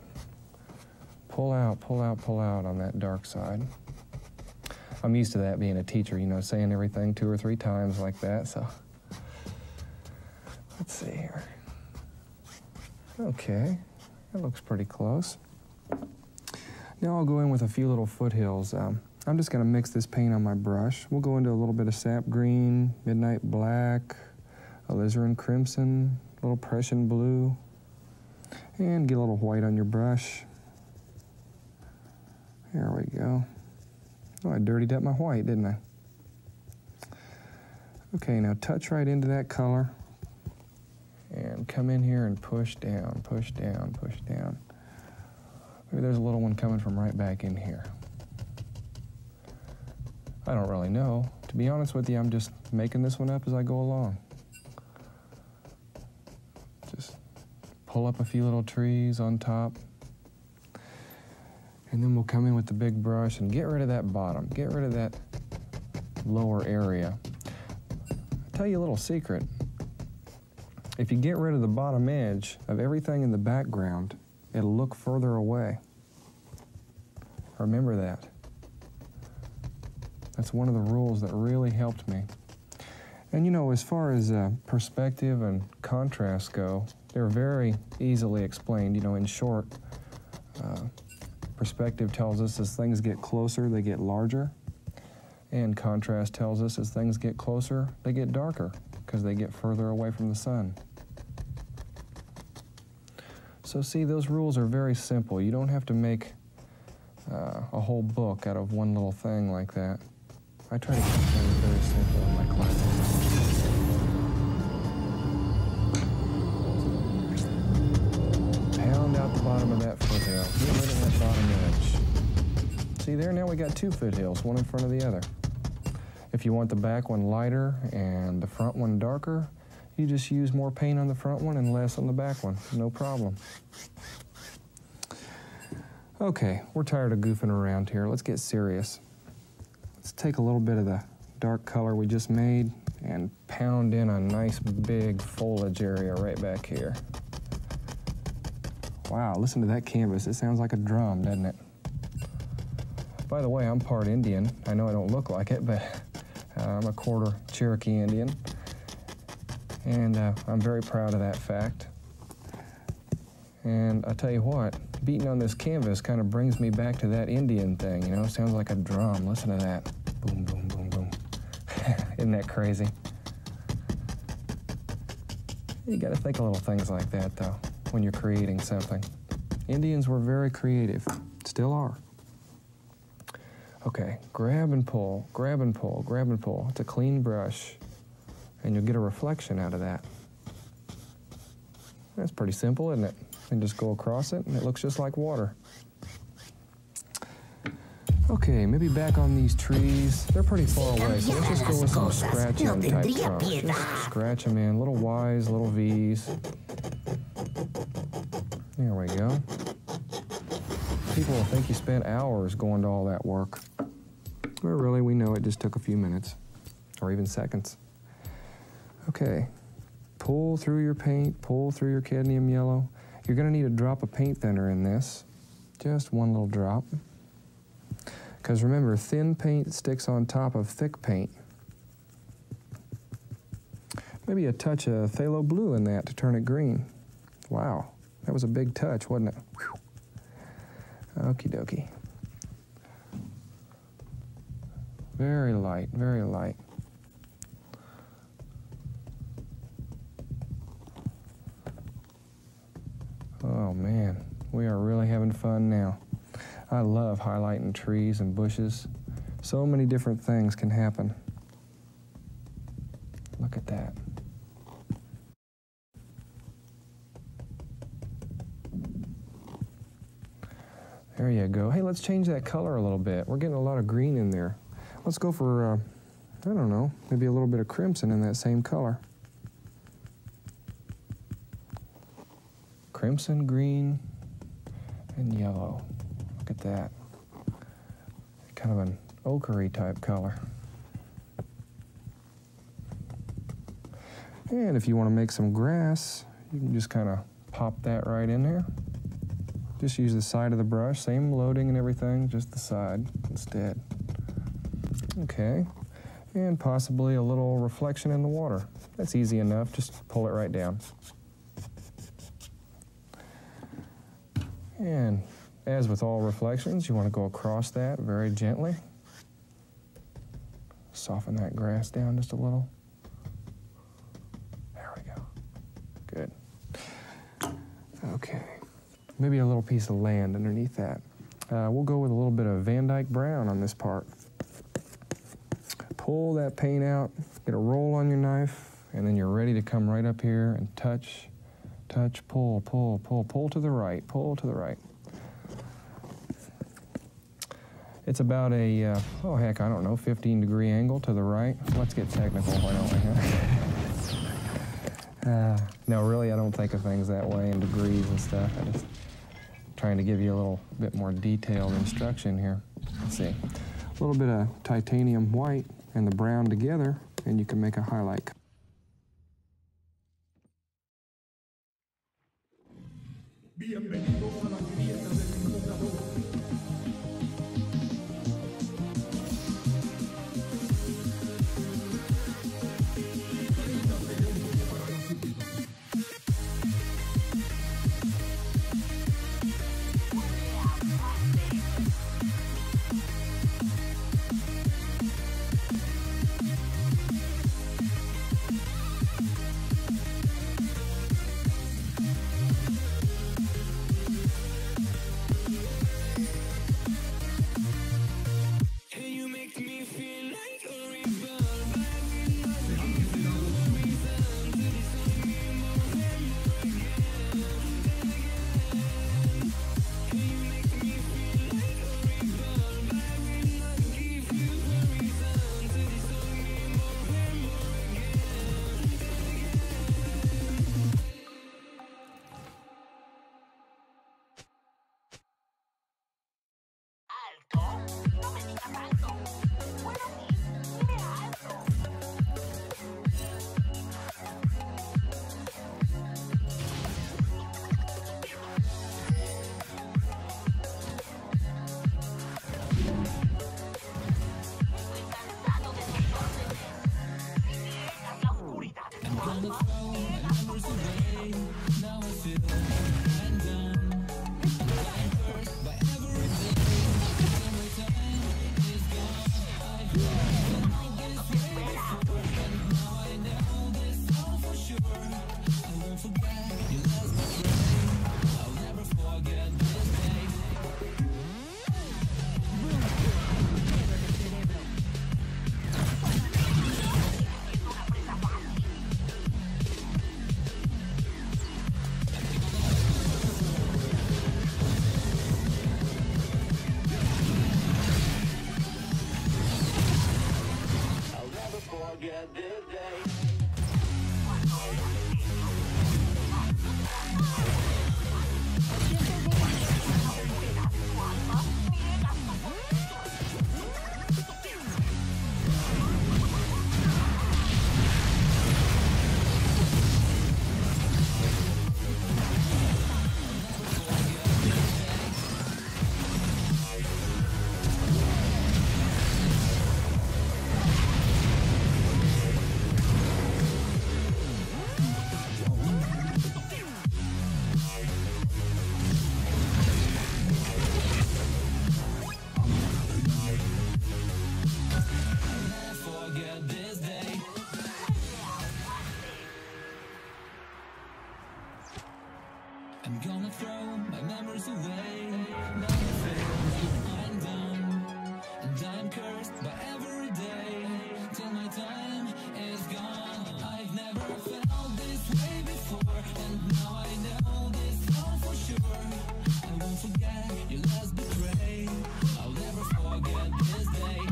Speaker 10: Pull out, pull out, pull out on that dark side. I'm used to that being a teacher, you know, saying everything 2 or 3 times like that, so. Let's see here. Okay, that looks pretty close. Now I'll go in with a few little foothills. I'm just gonna mix this paint on my brush. We'll go into a little bit of sap green, midnight black, alizarin crimson, a little Prussian blue, and get a little white on your brush. There we go. Oh, I dirtied up my white, didn't I? Okay, now touch right into that color and come in here and push down, push down, push down. Maybe there's a little one coming from right back in here. I don't really know. To be honest with you, I'm just making this one up as I go along. Just pull up a few little trees on top. And then we'll come in with the big brush and get rid of that bottom. Get rid of that lower area. I'll tell you a little secret. If you get rid of the bottom edge of everything in the background, it'll look further away. Remember that. That's one of the rules that really helped me. And you know, as far as perspective and contrast go, they're very easily explained. You know, in short, perspective tells us as things get closer, they get larger. And contrast tells us as things get closer, they get darker. because they get further away from the sun. So see, those rules are very simple. You don't have to make a whole book out of one little thing like that. I try to keep things very simple in my classes. Pound out the bottom of that foothill. Get rid of that bottom edge. See there, now we got 2 foothills, one in front of the other. If you want the back one lighter and the front one darker, you just use more paint on the front one and less on the back one. No problem. Okay, we're tired of goofing around here. Let's get serious. Let's take a little bit of the dark color we just made and pound in a nice big foliage area right back here. Wow, listen to that canvas. It sounds like a drum, doesn't it? By the way, I'm part Indian. I know I don't look like it, but I'm a quarter Cherokee Indian. And I'm very proud of that fact. And I tell you what, beating on this canvas kind of brings me back to that Indian thing, you know? It sounds like a drum. Listen to that. Boom, boom, boom, boom. Isn't that crazy? You gotta think of little things like that, though, when you're creating something. Indians were very creative, still are. Okay, grab and pull, grab and pull, grab and pull. It's a clean brush, and you'll get a reflection out of that. That's pretty simple, isn't it? And just go across it, and it looks just like water. Okay, maybe back on these trees. They're pretty far away, so let's just go with some scratching type trunks. Just scratch them in, little Ys, little Vs. There we go. People will think you spent hours going to all that work. But really, we know it just took a few minutes, or even seconds. Okay, pull through your paint, pull through your cadmium yellow. You're gonna need a drop of paint thinner in this, just one little drop. Because remember, thin paint sticks on top of thick paint. Maybe a touch of phthalo blue in that to turn it green. Wow, that was a big touch, wasn't it? Whew. Okie dokie. Very light, very light. Oh man, we are really having fun now. I love highlighting trees and bushes. So many different things can happen. Look at that. There you go. Hey, let's change that color a little bit. We're getting a lot of green in there. Let's go for, I don't know, maybe a little bit of crimson in that same color. Crimson, green, and yellow. Look at that. Kind of an ochre-y type color. And if you want to make some grass, you can just kind of pop that right in there. Just use the side of the brush, same loading and everything, just the side instead. Okay, and possibly a little reflection in the water. That's easy enough, just pull it right down. And as with all reflections, you want to go across that very gently. Soften that grass down just a little. There we go. Good. Okay. Maybe a little piece of land underneath that. We'll go with a little bit of Van Dyke brown on this part. Pull that paint out, get a roll on your knife, and then you're ready to come right up here and touch, touch, pull, pull, pull, pull to the right, pull to the right. It's about a, oh heck, I don't know, 15-degree angle to the right. Let's get technical, why don't we? No, really, I don't think of things that way in degrees and stuff. I just trying to give you a little bit more detailed instruction here. Let's see. A little bit of titanium white and the brown together, and you can make a highlight.
Speaker 4: Bienvenidos a la grieta del jugador.
Speaker 3: I'm gonna throw my memories away. Nothing, I'm done, and I'm cursed by every day till my time is gone. I've never felt this way before, and now I know this all for sure. I won't forget your last betray. I'll never forget this day.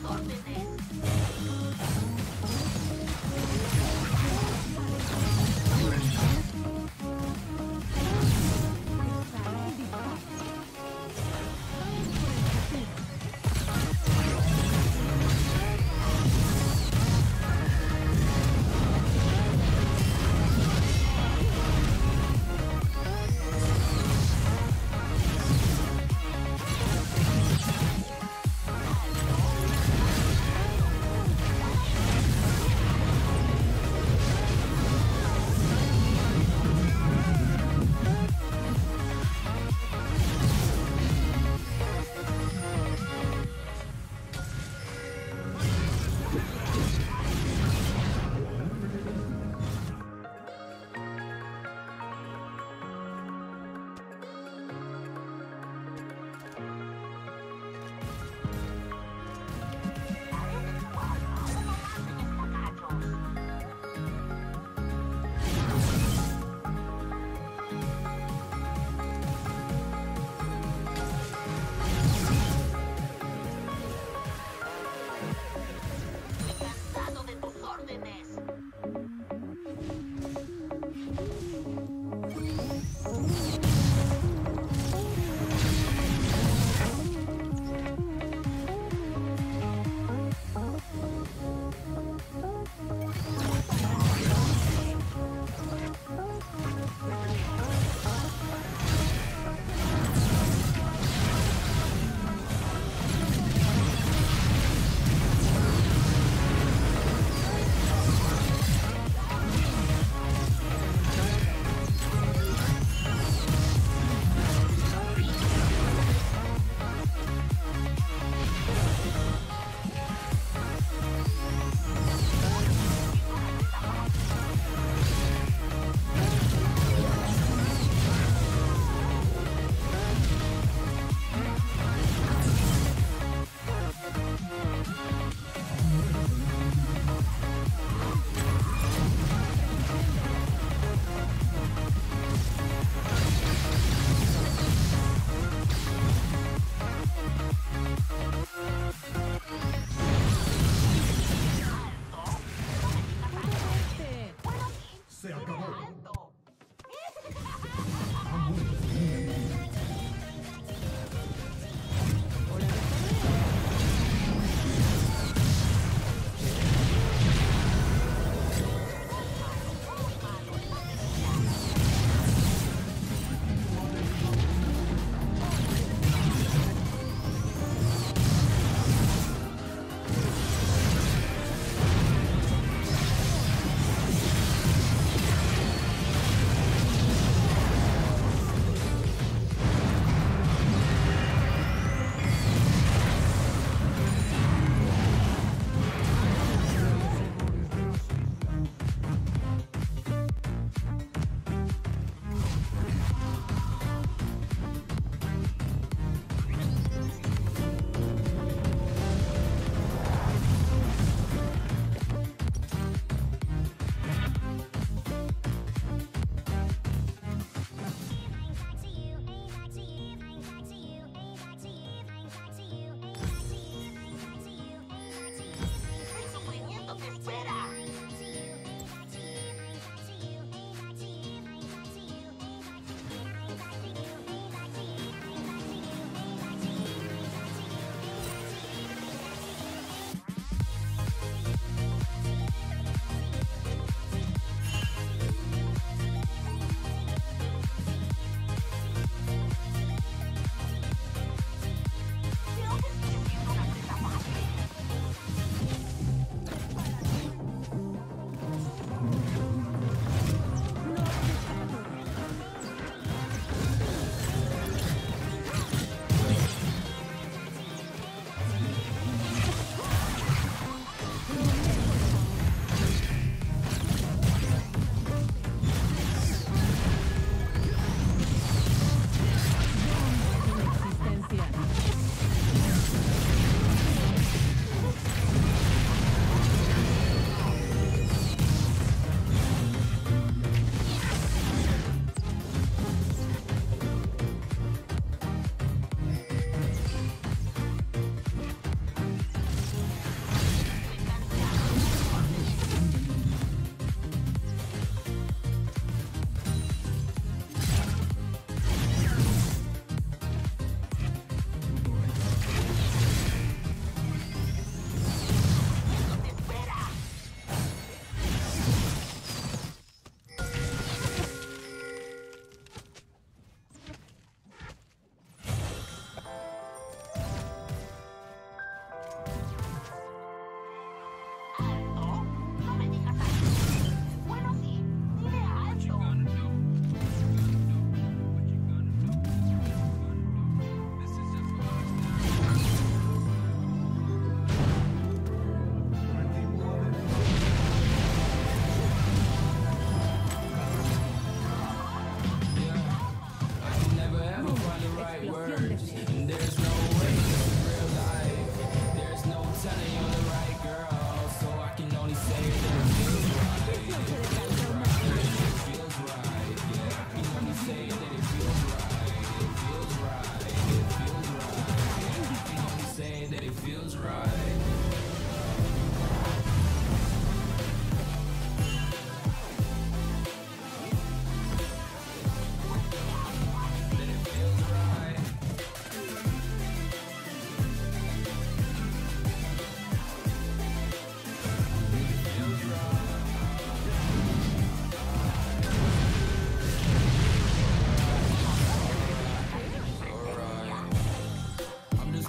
Speaker 5: órdenes.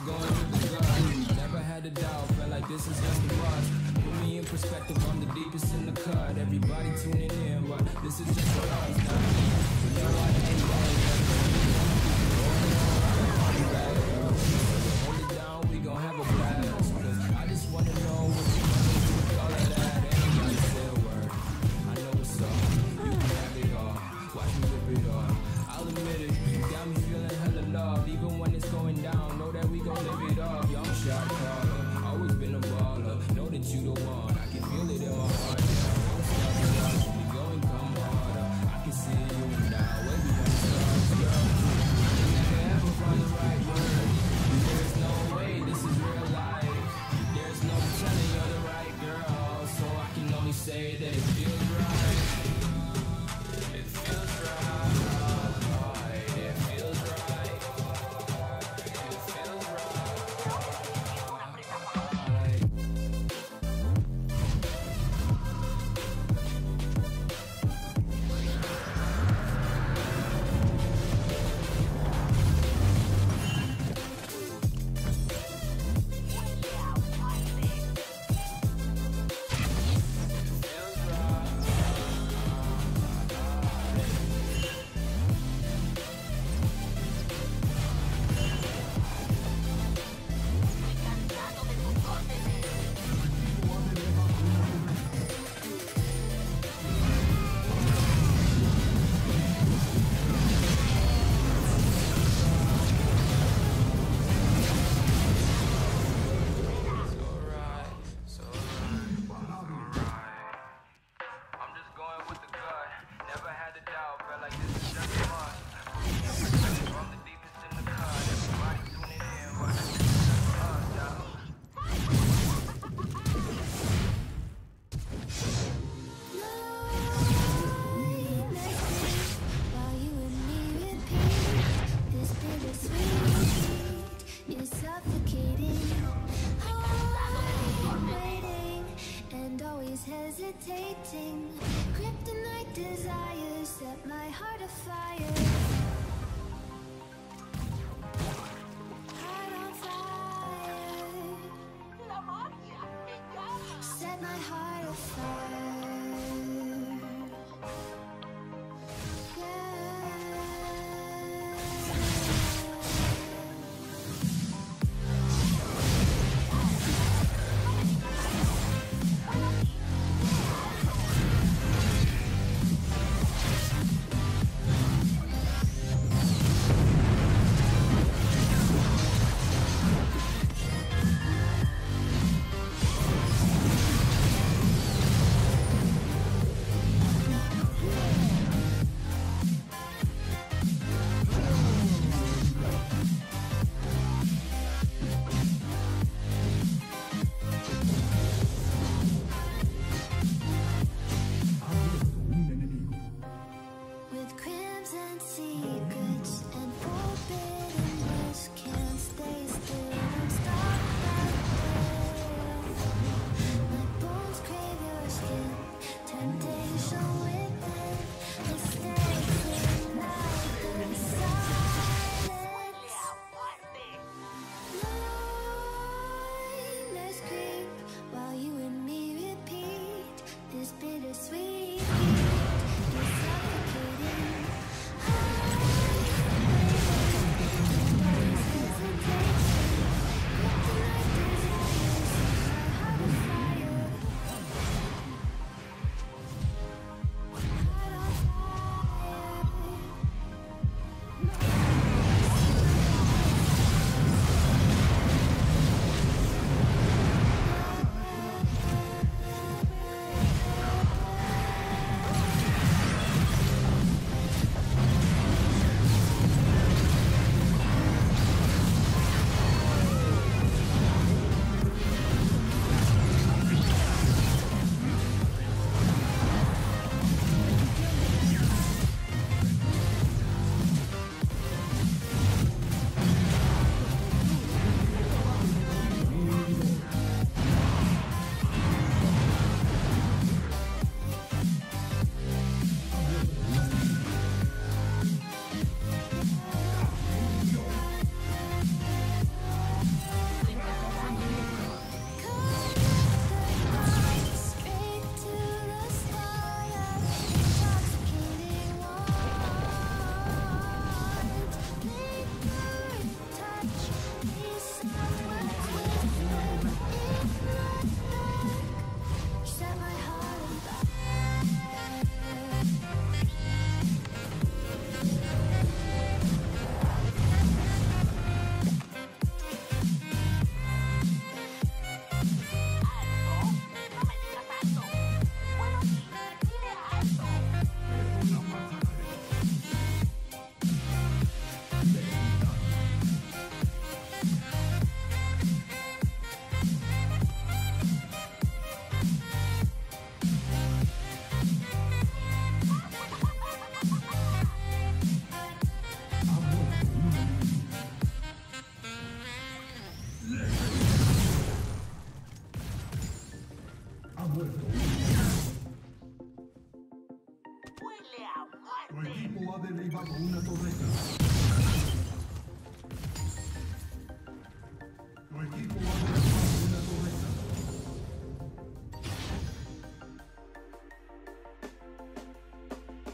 Speaker 8: going with the gut. Never had a doubt, felt like this is just a must. Put me in perspective, I'm the deepest in the cut. Everybody tuning in, but this is just for us now. You know I ain't hold it down, we gon' have a blast. 'Cause I just wanna know what you gonna do with all of that. Ain't gotta say a word, I know what's up. You can have it all, watch me rip it off. I'll admit it, you got me feeling hella loved. Even when it's going down, know that we gon' live it up. Young shot caller, always been a baller. Know that you the one, I can feel it in my heart. Don't stop me now, we going come harder. I can see you now, where we gonna start, girl? You never ever find the right word. There's no way this is real life. There's no telling you're the right girl, so I can only say that it feels right. It feels right. It feels right. It feels right.
Speaker 2: Hesitating, kryptonite desires set my heart afire. Heart on fire. Set my heart afire.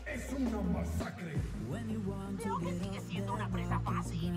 Speaker 4: Es una masacre.
Speaker 5: Creo que sigue siendo una presa fácil.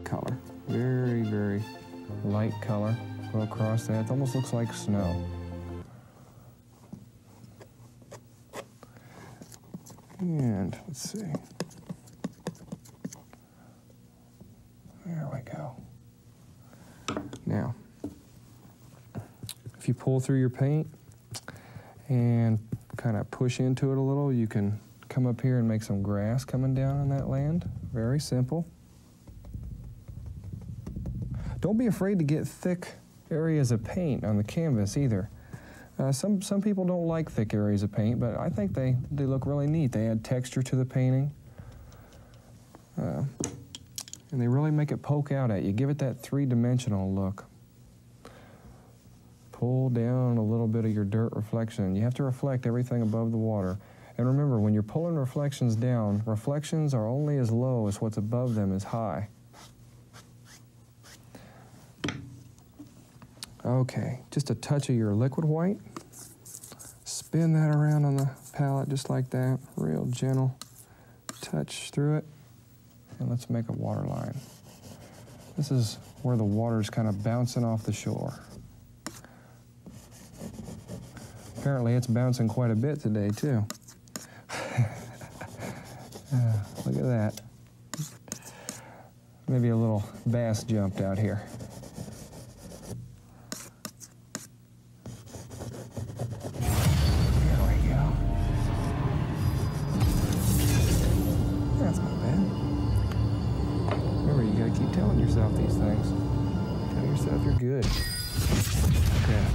Speaker 10: Color. Very, very light color. Go across that. It almost looks like snow. And let's see. There we go. Now, if you pull through your paint and kind of push into it a little, you can come up here and make some grass coming down on that land. Very simple. Don't be afraid to get thick areas of paint on the canvas either. Some people don't like thick areas of paint, but I think they look really neat. They add texture to the painting. And they really make it poke out at you. Give it that three-dimensional look. Pull down a little bit of your dirt reflection. You have to reflect everything above the water. And remember, when you're pulling reflections down, reflections are only as low as what's above them is high. Okay, just a touch of your liquid white. Spin that around on the palette just like that, real gentle. Touch through it, and let's make a water line. This is where the water's kind of bouncing off the shore. Apparently it's bouncing quite a bit today too. Look at that. Maybe a little bass jumped out here. Keep telling yourself these things. things. Tell yourself you're good. Okay.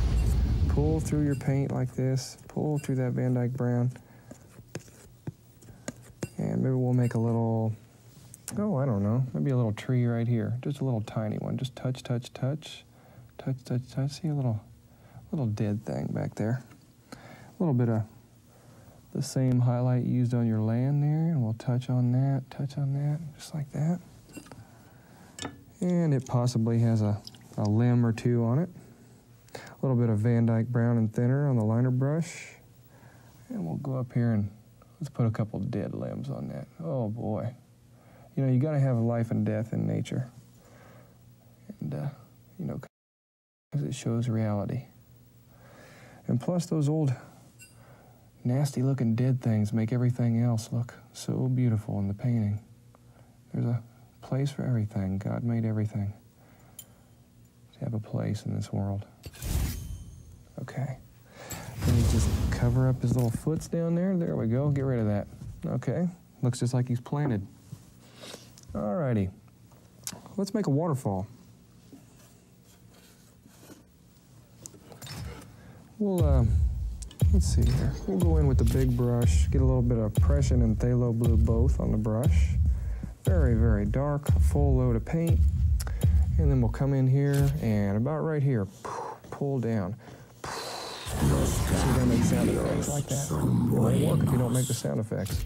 Speaker 10: Pull through your paint like this. Pull through that Van Dyke brown. And maybe we'll make a little, oh, I don't know, maybe a little tree right here. Just a little tiny one. Just touch, touch, touch. Touch, touch, touch. See a little dead thing back there. A little bit of the same highlight used on your land there, and we'll touch on that, just like that. And it possibly has a limb or two on it. A little bit of Van Dyke brown and thinner on the liner brush. And we'll go up here and let's put a couple dead limbs on that. Oh boy. You know, you gotta have life and death in nature. And, you know, because it shows reality. And plus those old nasty looking dead things make everything else look so beautiful in the painting. There's a place for everything. God made everything to have a place in this world. Okay. Then he just cover up his little foots down there. There we go. Get rid of that. Okay. Looks just like he's planted. Alrighty. Let's make a waterfall. We'll, let's see here. We'll go in with the big brush, get a little bit of Prussian and Phthalo blue both on the brush. Very, very dark, full load of paint. And then we'll come in here and about right here, pull down. So you're gonna make sound effects like that. It won't work if you don't make the sound effects.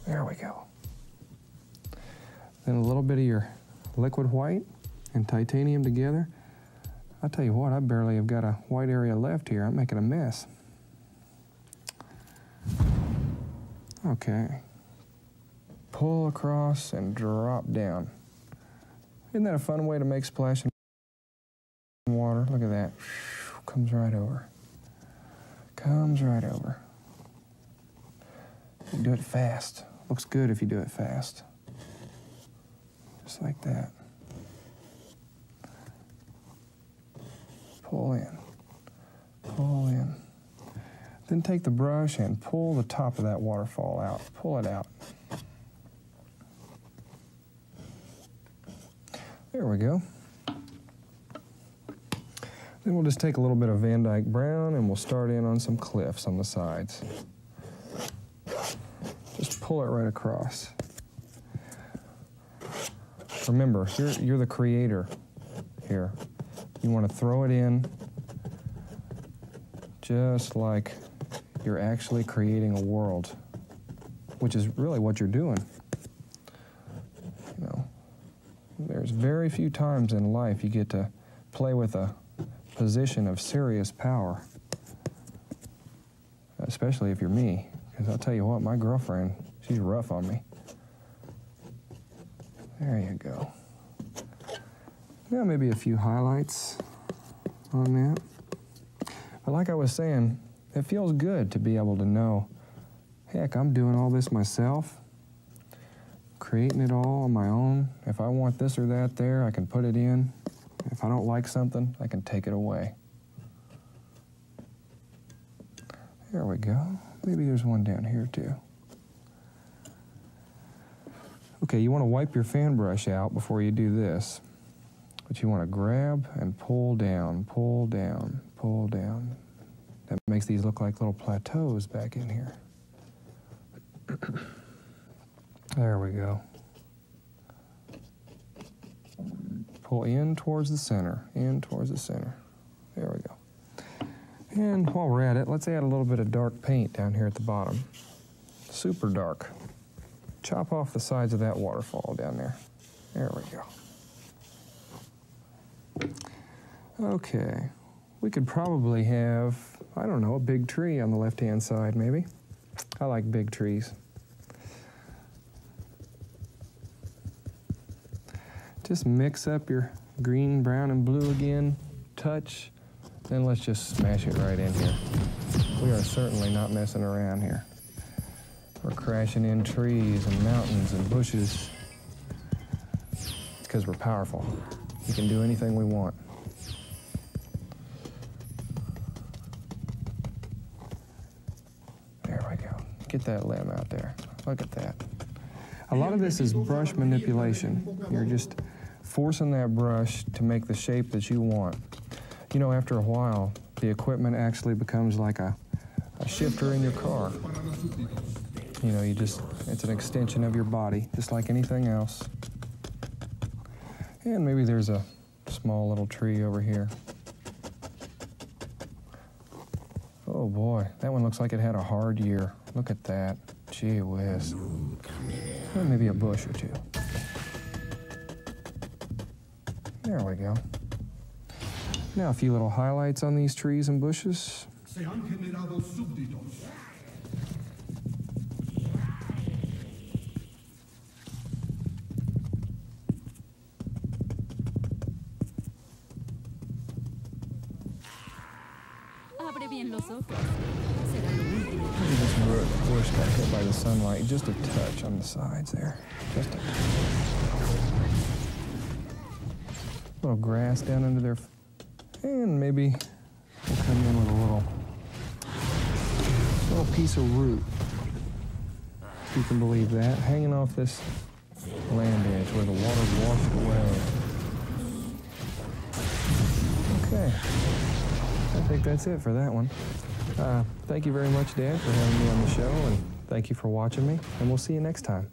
Speaker 10: There we go. Then a little bit of your liquid white and titanium together. I'll tell you what, I barely have got a white area left here. I'm making a mess. Okay. Pull across and drop down. Isn't that a fun way to make splashing water? Look at that. Comes right over. Comes right over. You do it fast. Looks good if you do it fast. Just like that. Pull in. Pull in. Then take the brush and pull the top of that waterfall out. Pull it out. There we go. Then we'll just take a little bit of Van Dyke brown and we'll start in on some cliffs on the sides. Just pull it right across. Remember, you're the creator here. You want to throw it in just like you're actually creating a world, which is really what you're doing. You know, there's very few times in life you get to play with a position of serious power, especially if you're me, because I'll tell you what, my girlfriend, she's rough on me. There you go. Now maybe a few highlights on that. But like I was saying, it feels good to be able to know, heck, I'm doing all this myself, creating it all on my own. If I want this or that there, I can put it in. If I don't like something, I can take it away. There we go. Maybe there's one down here too. Okay, you want to wipe your fan brush out before you do this. But you want to grab and pull down, pull down, pull down. That makes these look like little plateaus back in here. There we go. Pull in towards the center, in towards the center. There we go. And while we're at it, let's add a little bit of dark paint down here at the bottom. Super dark. Chop off the sides of that waterfall down there. There we go. Okay, we could probably have, I don't know, a big tree on the left-hand side maybe. I like big trees. Just mix up your green, brown, and blue again, touch, then let's just smash it right in here. We are certainly not messing around here. We're crashing in trees and mountains and bushes. It's because we're powerful. We can do anything we want. There we go. Get that limb out there. Look at that. A lot of this is brush manipulation. You're just forcing that brush to make the shape that you want. You know, after a while, the equipment actually becomes like a shifter in your car. You know, it's an extension of your body, just like anything else. And maybe there's a small little tree over here. Oh boy, that one looks like it had a hard year. Look at that. Gee whiz. Well, maybe a bush or two. There we go. Now a few little highlights on these trees and bushes.
Speaker 4: Se han generado súbditos.
Speaker 5: Abre bien los ojos. Será lo último.
Speaker 10: Maybe this bush got hit by the sunlight. Just a touch on the sides there. Just a touch. Little grass down under there. And maybe we'll come in with a little piece of root, if you can believe that, hanging off this land edge where the water washed away. Okay, I think that's it for that one. Thank you very much, Dad, for having me on the show, and thank you for watching me, and we'll see you next time.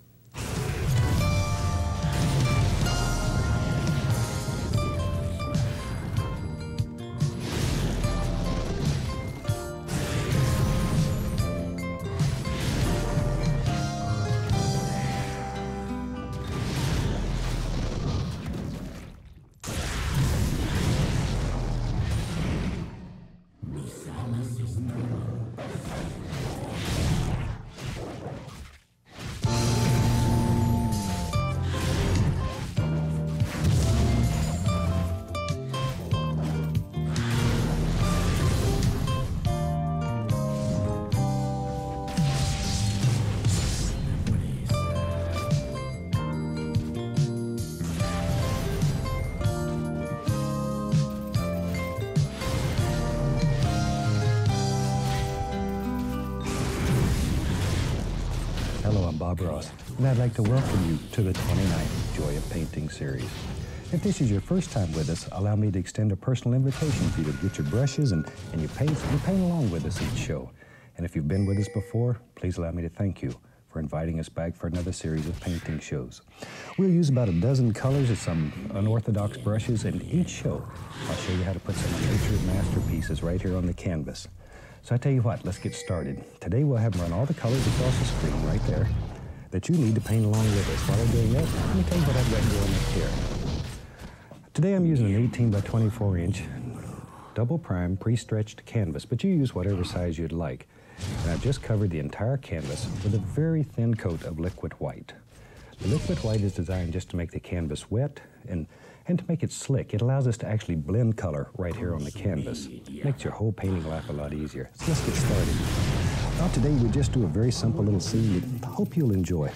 Speaker 9: Hello, I'm Bob Ross, and I'd like to welcome you to the 29th Joy of Painting series. If this is your first time with us, allow me to extend a personal invitation for you to get your brushes and your paints and paint along with us each show. And if you've been with us before, please allow me to thank you for inviting us back for another series of painting shows. We'll use about a dozen colors of some unorthodox brushes, and each show I'll show you how to put some of nature's masterpieces right here on the canvas. So I tell you what, let's get started. Today we'll have them run all the colors across the screen right there that you need to paint along with us. While they're doing that, let me tell you what I've got going up here. Today I'm using an 18 by 24 inch double prime pre-stretched canvas, but you use whatever size you'd like. And I've just covered the entire canvas with a very thin coat of liquid white. The liquid white is designed just to make the canvas wet and to make it slick. It allows us to actually blend color right here on the canvas. Makes your whole painting life a lot easier. So let's get started. Now today we just do a very simple little scene that I hope you'll enjoy.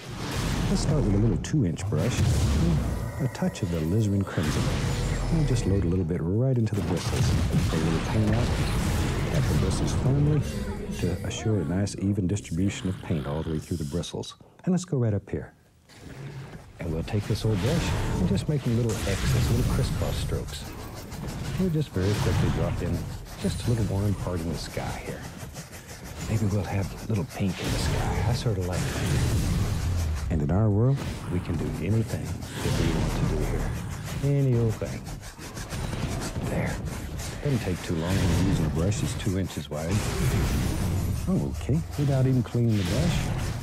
Speaker 9: Let's start with a little 2-inch brush, a touch of the alizarin crimson. And just load a little bit right into the bristles. Put a little paint out, tap the bristles firmly to assure a nice even distribution of paint all the way through the bristles. And let's go right up here. And we'll take this old brush and just make little X's, little crisscross strokes. We'll just very quickly drop in just a little warm part in the sky here. Maybe we'll have a little pink in the sky. I sort of like that. And in our world, we can do anything that we want to do here. Any old thing. There. Doesn't take too long when you're using a brush that's 2 inches wide. Okay, without even cleaning the brush,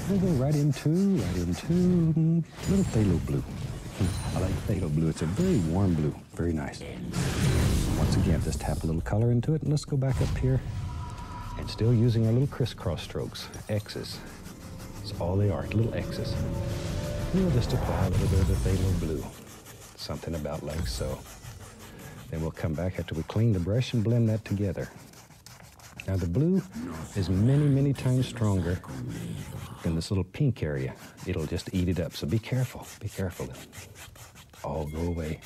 Speaker 9: we'll go right into little phthalo blue. I like phthalo blue. It's a very warm blue, very nice. Once again, just tap a little color into it, and let's go back up here. And still using our little crisscross strokes, X's. That's all they are, little X's. We'll just apply a little bit of the phthalo blue. Something about like so. Then we'll come back after we clean the brush and blend that together. Now the blue is many, many times stronger than this little pink area. It'll just eat it up, so be careful. Be careful. All go away.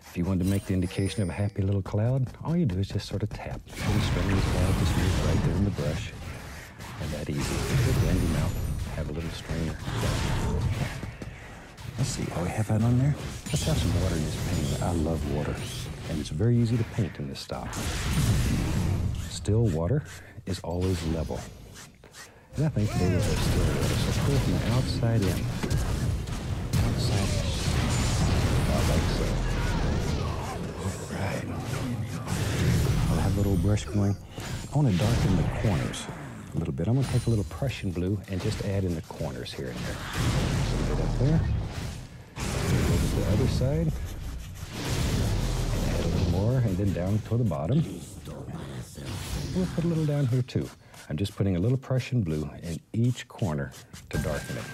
Speaker 9: If you want to make the indication of a happy little cloud, all you do is just sort of tap. Little string cloud just move right there in the brush. And that easy. Just blend him out. Have a little strainer. Let's see what we have out on there. Let's have some water in this painting. I love water, and it's very easy to paint in this style. Still water is always level. And I think they will have still water. So pull from the outside in. Outside in. About like so. All right. I'll have a little brush going. I want to darken the corners a little bit. I'm going to take a little Prussian blue and just add in the corners here and there. A little bit up there. Go to the other side. And add a little more, and then down to the bottom. We'll put a little down here too. I'm just putting a little Prussian blue in each corner to darken it.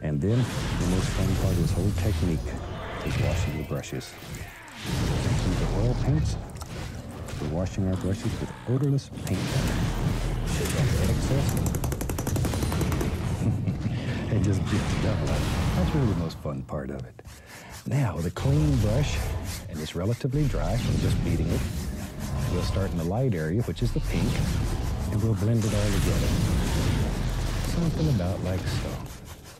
Speaker 9: And then the most fun part of this whole technique is washing the brushes. These are oil paints. We're washing our brushes with odorless paint. Shake off the excess. And just get it done. That's really the most fun part of it. Now, with a clean brush, and it's relatively dry from just beating it, we'll start in the light area, which is the pink, and we'll blend it all together. Something about like so.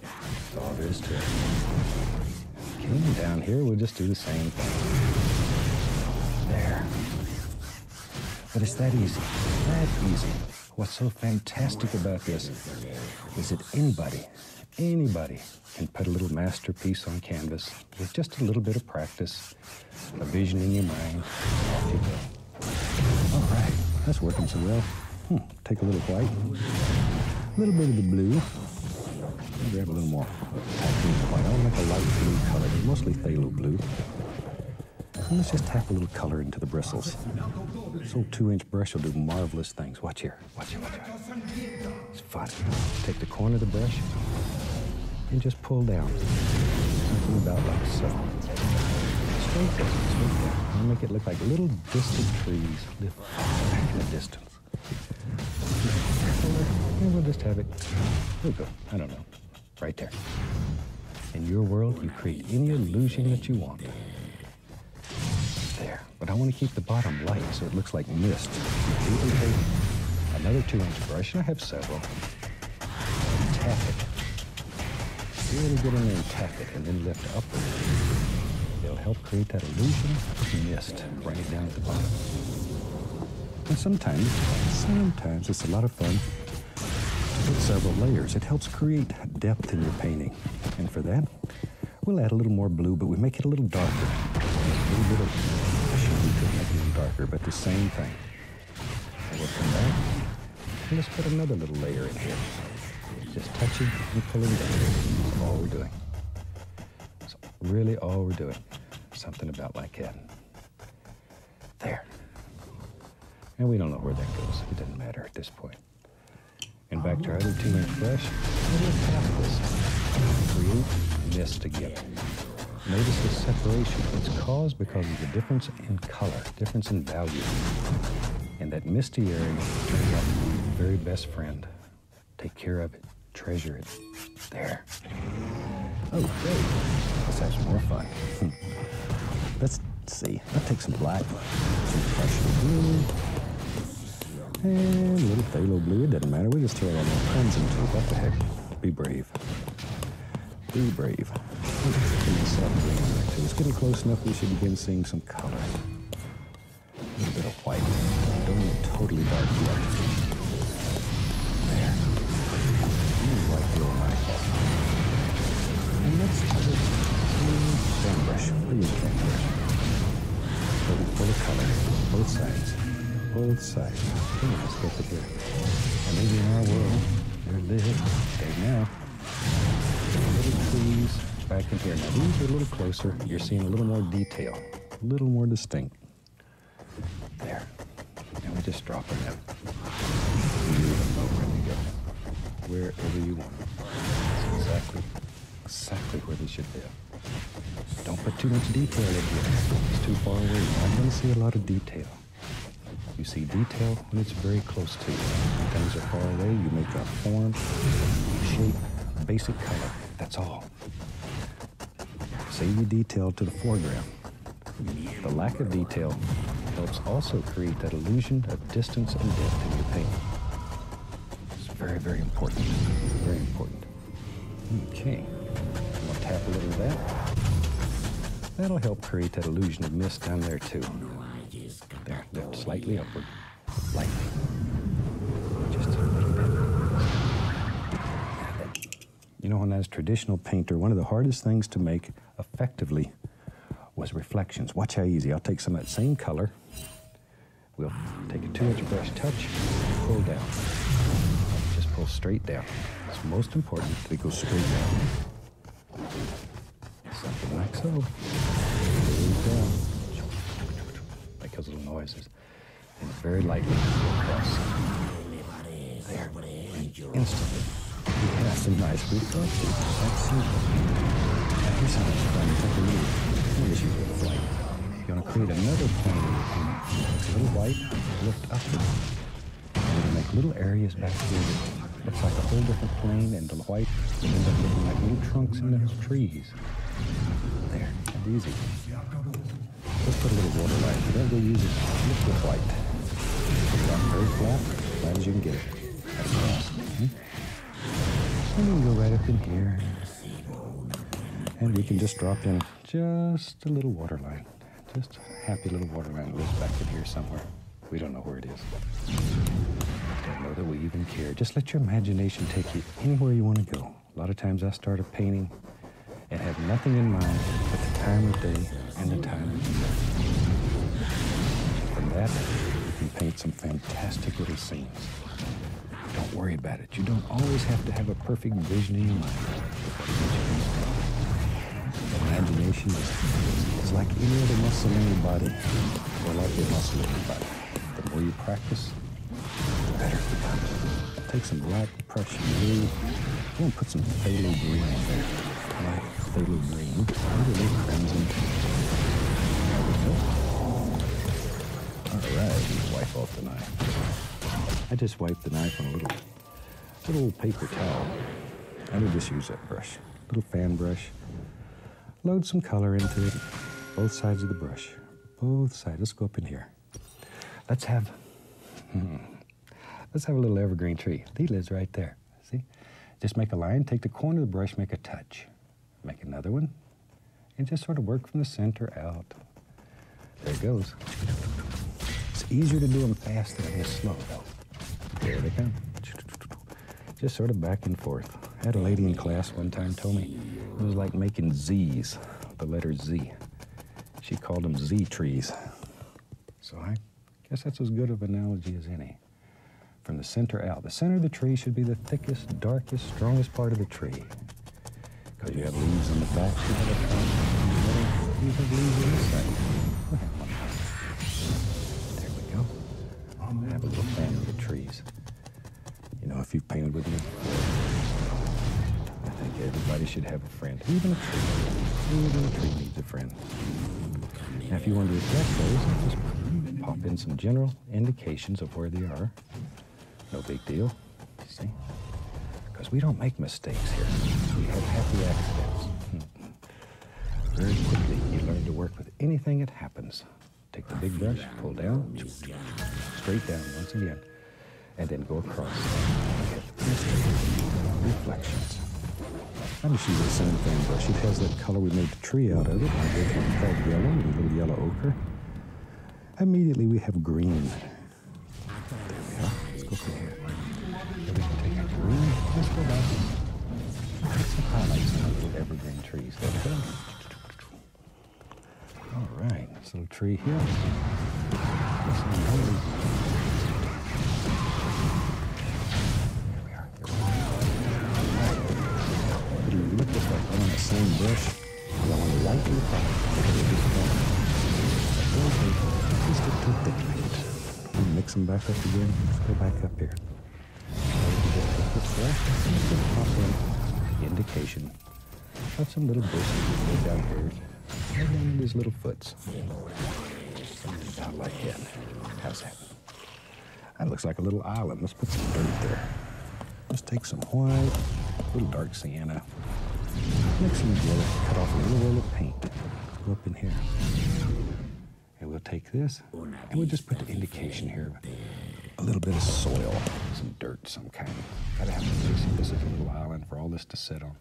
Speaker 9: That's all there is to it. Okay, and down here, we'll just do the same thing. There. But it's that easy, that easy. What's so fantastic about this is that anybody can put a little masterpiece on canvas with just a little bit of practice, a vision in your mind. Off you go. All right, that's working so well. Take a little white, a little bit of the blue. I'll grab a little more white. I'll make a light blue color, mostly phthalo blue. And let's just tap a little color into the bristles. This old 2-inch brush will do marvelous things. Watch here, watch here, watch here. It's fun. Take the corner of the brush and just pull down. Something about like so. Straight down, straight down. I'll make it look like little distant trees lift back in the distance. And we'll just have it, we'll go, I don't know, right there. In your world, you create any illusion that you want. There, but I want to keep the bottom light so it looks like mist. You can take another 2-inch brush, and I have several, and tap it. Really get in there and tap it, and then lift upward. It'll help create that illusion of mist right down at the bottom. And sometimes it's a lot of fun with several layers. It helps create depth in your painting. And for that, we'll add a little more blue, but we make it a little darker. A little bit of blue to make it a little darker, but the same thing. And we'll come back, and let's put another little layer in here. Just touching and pulling down. That's all we're doing. That's really all we're doing. Something about like that. There. And we don't know where that goes. It doesn't matter at this point. And back to our other 2-inch brush. And we'll tap this. Create mist again. Notice the separation. It's caused because of the difference in color, difference in value. And that misty area turns out to be your very best friend. Take care of it. Treasure it. There. Oh, great. Let's have some more fun. Let's see. I'll take some black, some Prussian blue, and a little phthalo blue. It doesn't matter. We just throw it on our crimson too. What the heck? Be brave. Be brave. It's getting close enough we should begin seeing some color. A little bit of white. Don't want it totally dark yet. There. Like the old knife. And let's take a fan brush. Please, fan brush. Full of color. Both sides. Both sides. Let's get it here. And maybe in our world, there live, right now, little trees back in here. Now these are a little closer. You're seeing a little more detail. A little more distinct. There. And we're just dropping them. Where they go. Wherever you want. That's exactly where they should be. Don't put too much detail in here. It's too far away. You're not going to see a lot of detail. You see detail when it's very close to you. When things are far away, you make a form, shape, basic color. That's all. Save your detail to the foreground. The lack of detail helps also create that illusion of distance and depth in your painting. It's very, very important. Very important. Okay. I'm going to tap a little of that. That'll help create that illusion of mist down there too. There, lift slightly upward. Lightly. Just a little bit. You know, when I was a traditional painter, one of the hardest things to make effectively was reflections. Watch how easy. I'll take some of that same color. We'll take a 2-inch brush touch, pull down. Just pull straight down. It's most important that it goes straight down. Something like so. Pull down. Make those little noises. And very lightly across. There. And instantly. We have some nice reflections. That's simple. Now here's how much fun. Take a little. Let me just use a little white. You want to create another plane. It's a little white. Lift upward. And we're going to make little areas back here that looks like a whole different plane, and the white will end up looking like little trunks in the trees. There. That's easy. Let's put a little water line. We're going to go use it liquid white. Put it on very flat, as flat as you can get it. That's fast. And we can go right up in here. And we can just drop in just a little water line. Just a happy little water line lives back in here somewhere. We don't know where it is. Don't know that we even care. Just let your imagination take you anywhere you want to go. A lot of times I start a painting and have nothing in mind but the time of day and the time of year. From that, you can paint some fantastic little scenes. Don't worry about it. You don't always have to have a perfect vision in your mind. Imagination is like any other muscle in your body, or like your muscle in your body. The more you practice, the better it becomes. Take some light Prussian blue. I'm going to put some phthalo green in there. Light phthalo green. Underneath crimson. There we go. All right, wipe off the knife. I just wipe the knife on a little paper towel. I would just use that brush, little fan brush. Load some color into it, both sides of the brush, both sides. Let's go up in here. Let's have a little evergreen tree. He lives right there. See? Just make a line, take the corner of the brush, make a touch, make another one, and just sort of work from the center out. There it goes. It's easier to do them fast than it is slow, though. There they come. Just sort of back and forth. I had a lady in class one time told me it was like making Z's, the letter Z. She called them Z trees. So I guess that's as good of an analogy as any. From the center out. The center of the tree should be the thickest, darkest, strongest part of the tree. Because you have leaves on the back, you have a front, you have leaves on the side. There we go. I have a little family of trees. You know, if you've painted with me before, I think everybody should have a friend. Even a tree. Even a tree needs a friend. Now, if you want to reflect those, just pop in some general indications of where they are. No big deal, see? Because we don't make mistakes here. We have happy accidents. Very quickly, you learn to work with anything that happens. Take the big brush, pull down, straight down once again, and then go across. Reflections. I'm just using the same fan brush. It has that color we made the tree out of it. I did one called yellow, a little yellow ochre. Immediately we have green. There we are. Let's go from here. Then we can take our green. Let's go back and put some highlights on those little evergreen trees. There we go. All right, this little tree here. Look just like I'm on the same brush. I want to lighten the color. Just get too thick like it. Mix them back up again. Let's go back up here. Pop in indication of some little bushes down here. And then these little foots. About like that. How's that? That looks like a little island. Let's put some dirt there. Let's take some white, a little dark sienna. Mix them together, cut off a little roll of paint. Go up in here. And we'll take this, and we'll just put the indication here. A little bit of soil, some dirt, some kind. Gotta have a basic. This is a little island for all this to sit on.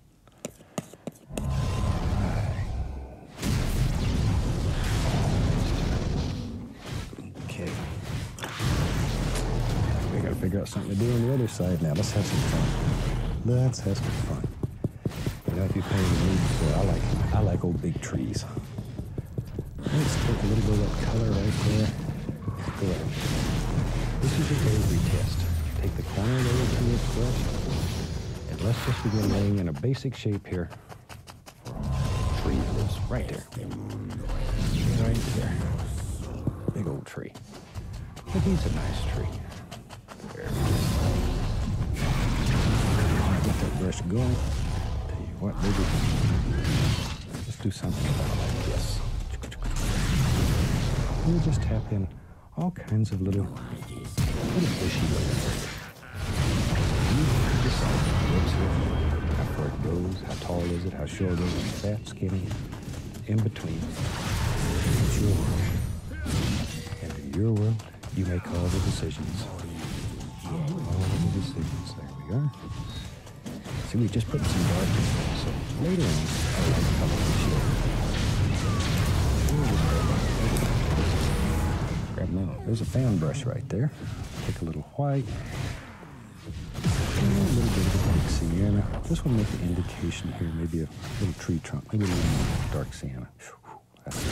Speaker 9: figure out something to do on the other side now. Let's have some fun. Let's have some fun. You know, if you're paying me before, I like old big trees. Let's take a little bit of that color right there. Go ahead. This is your avery test. Take the corner of the 2-inch brush, and let's just begin laying in a basic shape here for a tree that lives right there. Right there. Big old tree. But he's a nice tree. There. Get that brush going. Tell you what, maybe let's do something about like this. We'll just tap in all kinds of little bushy layers. You decide what's here, how far it goes, how tall is it, how short is it, fat, skinny, in between. It's your world. And in your world, you make all the decisions. All the decisions. There we are. See, we just put some dark in there, so later on, I like color the shield. Grab there's a fan brush right there. Take a little white. And a little bit of a dark sienna. This will make an indication here, maybe a little tree trunk, maybe a little more dark sienna. That's it.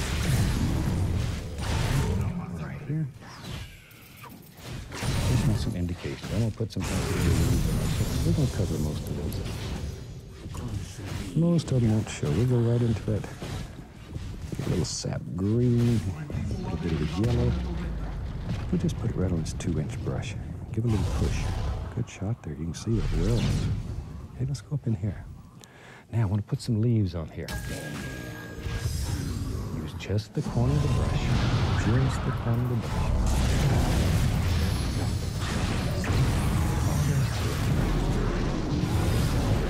Speaker 9: Right here. Just want some indication. I'm going to put some things. We're going to cover most of those. Most of them won't show. We'll go right into that. A little sap green, a little bit of the yellow. We'll just put it right on this 2-inch brush. Give it a little push. Good shot there. You can see it well. Okay, let's go up in here. Now I want to put some leaves on here. Use just the corner of the brush. Just the corner of the brush.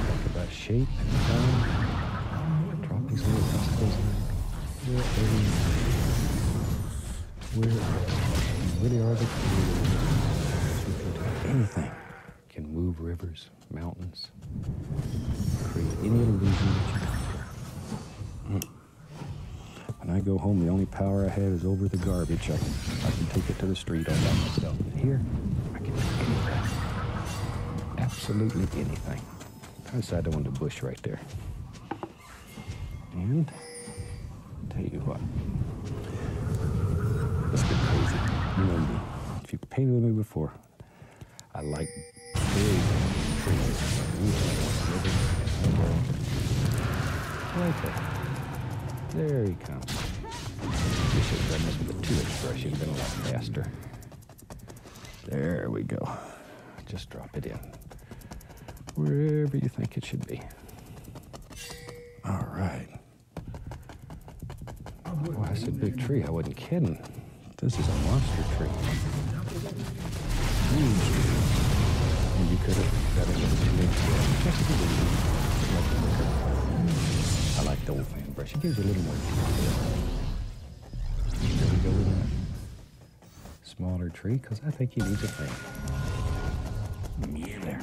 Speaker 9: Think about shape and form. Drop these little particles in. Where they are, anything can move rivers, mountains, create any illusion that you want. When I go home, the only power I have is over the garbage. I can take it to the street all by myself. Here, I can do anything. Absolutely anything. I decided I wanted a bush right there. And tell you what, let's get crazy. You know me. If you've painted with me before, I like big trees. Right there. There he comes. You should have done this with a 2-inch brush. You'd have been a lot faster. There we go. Just drop it in. Wherever you think it should be. All right. Oh, that's a big tree. I wasn't kidding. This is a monster tree. Huge tree. And you could have got another 2-inch brush. I like the old fan brush. It gives you a little more detail. There we go with that smaller tree, because I think he needs a fan. There.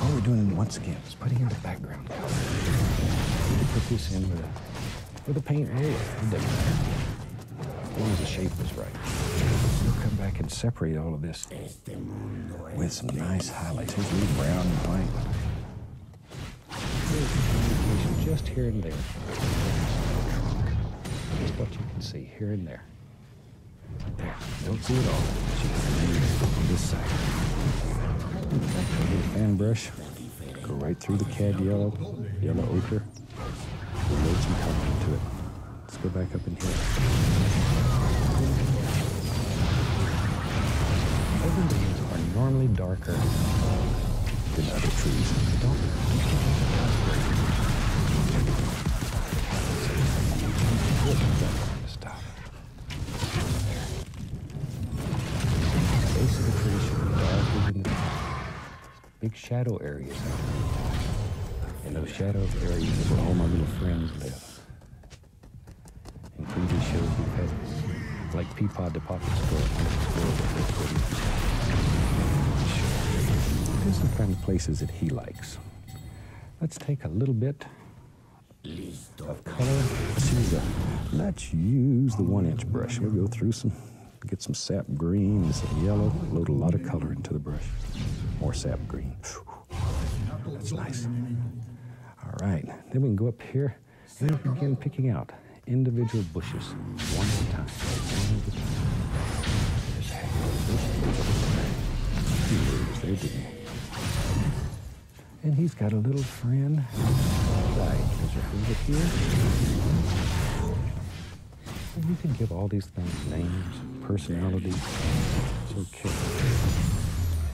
Speaker 9: All we're doing once again is putting in the background color. You put this in with a paint roller. It doesn't matter. As long as the shape is right. We'll come back and separate all of this with some nice highlights. Here's a little brown and white. Just here and there. Just what you can see here and there. There. Don't see it all. But you can see on this side. Get a fan brush. Go right through the cad yellow ochre. We'll load some color into it. Let's go back up in here. Other leaves are normally darker than other trees. Don't stop. The base of the tree should be darker than the big shadow areas. In those shadow areas is where all my little friends live. In previous shows we've had like Peapod the Pocket Squirrel. These are the kind of places that he likes. Let's take a little bit of color. Let's use the 1-inch brush. We'll go through some Get some sap green and some yellow. Load a lot of color into the brush. More sap green. That's nice. All right, then we can go up here and we can begin picking out individual bushes, one at a time. One at a time. There, didn't he? And he's got a little friend. Right, there's your finger here. And you can give all these things names, personalities. It's okay.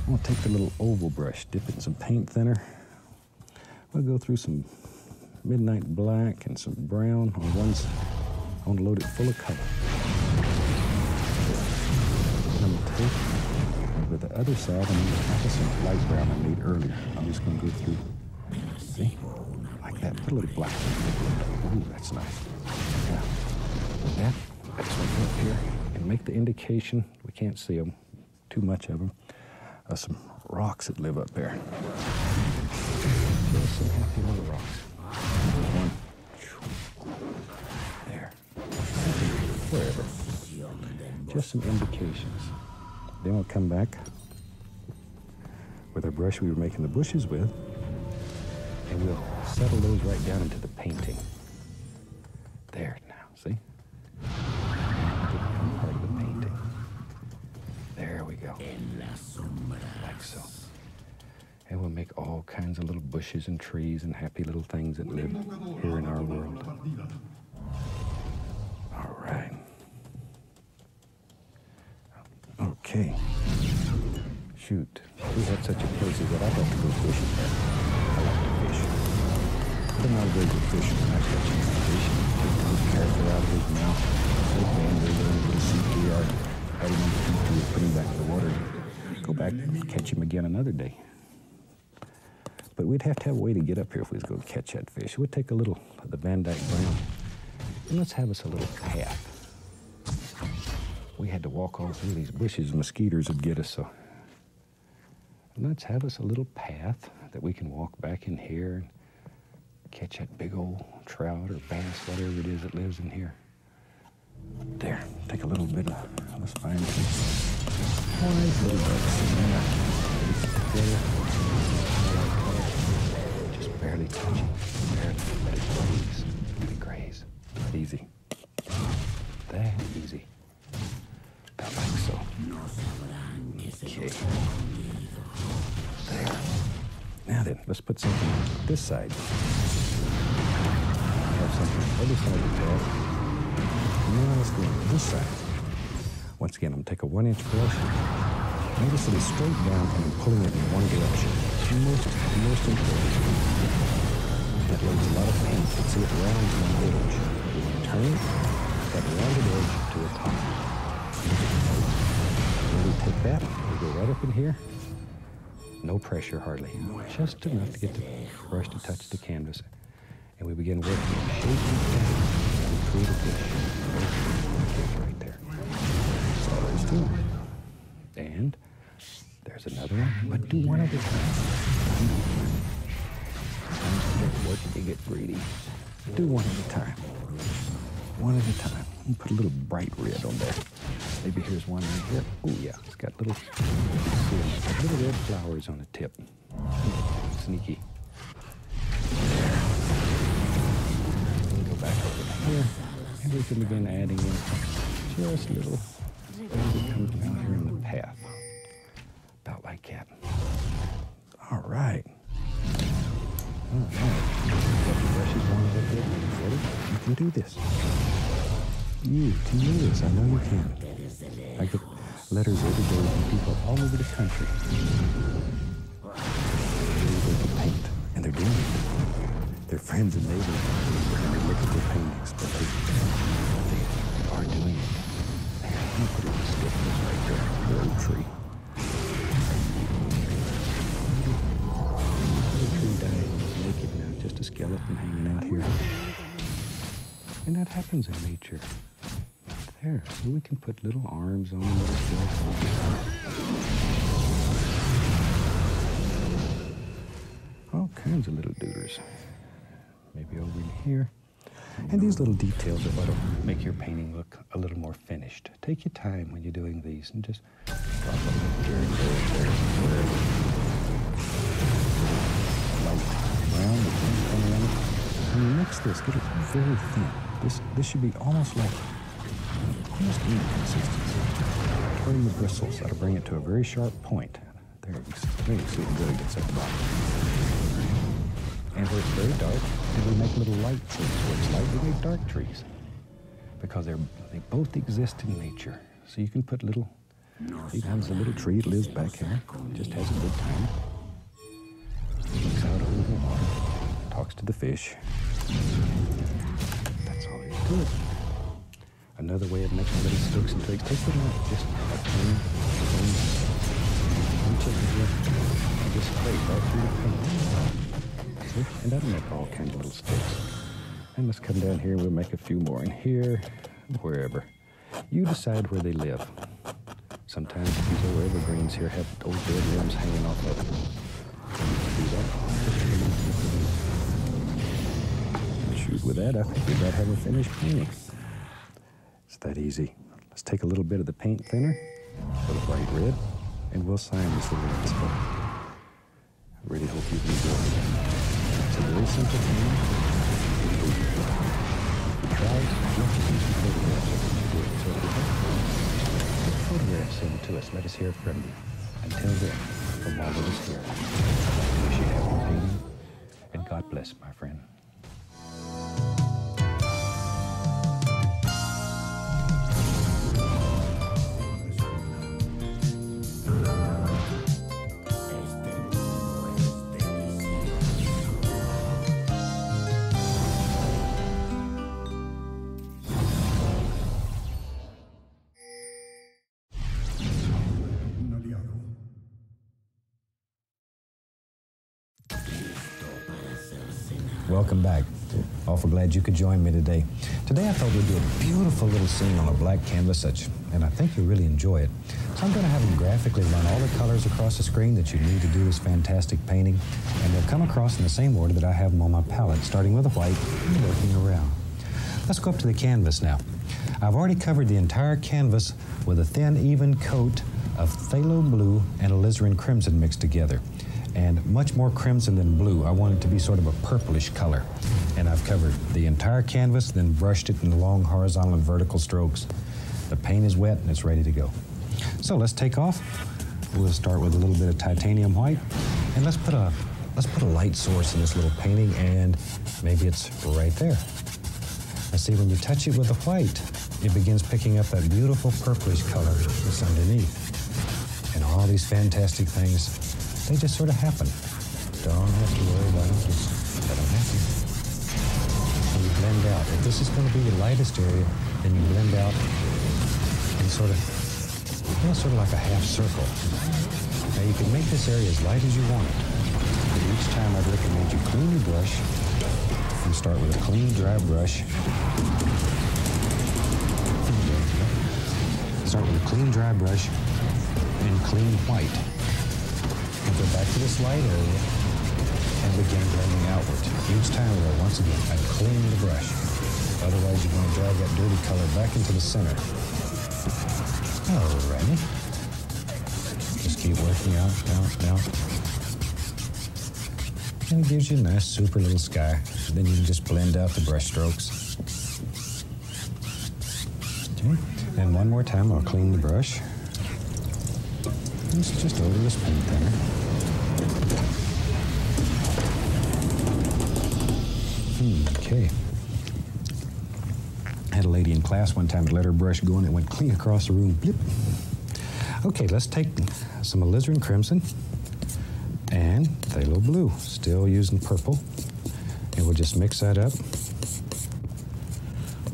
Speaker 9: I'm gonna take the little oval brush, dip it in some paint thinner. We'll go through some midnight black and some brown on one side. I want to load it full of color. And I'm gonna take over the other side, I'm gonna have some light brown I made earlier. I'm just gonna go through, see, like that. Put a little black. Ooh, that's nice. Yeah. With that, I just want to go up here and make the indication. We can't see them, too much of them. Some rocks that live up there. Just some happy little rocks. One. There. Wherever. Just some indications. Then we'll come back with our brush we were making the bushes with, and we'll settle those right down into the painting. There now, see? Become part of the painting. There we go. Like so. And we'll make all kinds of little bushes and trees and happy little things that live here in our world. All right. Okay. Shoot. We had such a place as that. I'd like to go fishing there. I like to fish. But I'm not a very good fisherman. I catch him fishing. Take the character out of his mouth. Put a band-aid on him, put a CPR. Add him on the feet to it, put him back in the water. Go back and catch him again another day. But we'd have to have a way to get up here if we was going to catch that fish. We'd take a little of the Van Dyke Brown, and let's have us a little path. We had to walk all through these bushes. Mosquitoes would get us, so let's have us a little path that we can walk back in here and catch that big old trout or bass, whatever it is that lives in here. There, take a little bit of, let's find some white little ducks in there. Just barely touching, barely, let it graze, let it graze. Easy. That easy. About like so. Okay. There. Now then, let's put something on this side. Have something on the other side of the path. Now let's go on this side. Once again, I'm going to take a 1-inch brush. Notice that it's straight down and I'm pulling it in one direction. Most important. That loads a lot of paint. You can see it rounds one edge. You want to turn it, that rounded edge to the top. When we take that, we go right up in here. No pressure hardly. Just enough to get the brush to touch the canvas. And we begin working on shaping patterns and create a fish. Right there. So there's two. And there's another one, but do one at a time. Sometimes you get greedy. Do one at a time. One at a time. And put a little bright red on there. Maybe here's one right here. Oh yeah, it's got little red flowers on the tip. Sneaky. There. We'll go back over here, and we can begin adding in just little things that come down here in the path. About like that. All right. All right. Got the brushes lined up here. Ready? You can do this. You can do this. I know you can. I get letters every day from people all over the country. They can paint, and they're doing it. Their friends and neighbors look at their paintings, but they are doing it. There, I'm going to put a little stick right there, the old tree. The tree died and is naked now, just a skeleton hanging out here. And that happens in nature. There, so we can put little arms on them, little all kinds of little dooders. Maybe over in here. And these little details are what'll make your painting look a little more finished. Take your time when you're doing these and just drop them very light brown, the paint coming on it. When you mix this, get it very thin. This should be almost ink consistency. Turn the bristles. That'll bring it to a very sharp point. There you see it good against that bottom. And where it's very dark, and we make little light trees. Where it's light, we make dark trees. Because they both exist in nature. So you can put little, sometimes a little tree that lives back here, just has a good time. Looks out over the water, talks to the fish. That's all there is to it. Another way of making little sticks and twigs, take the knife, just turn and just scrape right through the paint. See? And that'll make all kinds of little sticks. And let's come down here, we'll make a few more in here, wherever. You decide where they live. Sometimes these old evergreens here have old dead limbs hanging off of them. Do that. Shoot with that, I think we about have a finished painting. It's that easy. Let's take a little bit of the paint thinner, a little bright red, and we'll sign this little inspo. I really hope you enjoy it. It's a very simple thing. Try it, look at these photographs. So if you have photographs sent to us, let us hear from you. Until then, from all of us here, I wish you happy painting, and God bless, my friend.
Speaker 11: Welcome back. Awful glad you could join me today. Today I thought we'd do a beautiful little scene on a black canvas, and I think you'll really enjoy it. So I'm going to have them graphically run all the colors across the screen that you need to do this fantastic painting, and they'll come across in the same order that I have them on my palette, starting with the white and working around. Let's go up to the canvas now. I've already covered the entire canvas with a thin, even coat of phthalo blue and alizarin crimson mixed together. And much more crimson than blue. I want it to be sort of a purplish color. And I've covered the entire canvas, then brushed it in long horizontal and vertical strokes. The paint is wet and it's ready to go. So let's take off. We'll start with a little bit of titanium white, and let's put a light source in this little painting, and maybe it's right there. Now see, when you touch it with the white, it begins picking up that beautiful purplish color that's underneath. And all these fantastic things, they just sort of happen. Don't have to worry about them, just let them happen. And you blend out. If this is going to be your lightest area, then you blend out in sort of like a half circle. Now you can make this area as light as you want it. But each time I'd recommend you clean your brush. You start with a clean, dry brush. Start with a clean, dry brush and clean white. And go back to this light area and begin blending outward. Each time, once again, I clean the brush. Otherwise, you're going to drag that dirty color back into the center. Alrighty. Just keep working out. And it gives you a nice, super little sky. Then you can just blend out the brush strokes. Okay. And one more time, I'll clean the brush. It's just odorless paint thinner. Okay. I had a lady in class one time that let her brush go and it went clean across the room. Blip. Okay, let's take some alizarin crimson and phthalo blue, still using purple. And we'll just mix that up.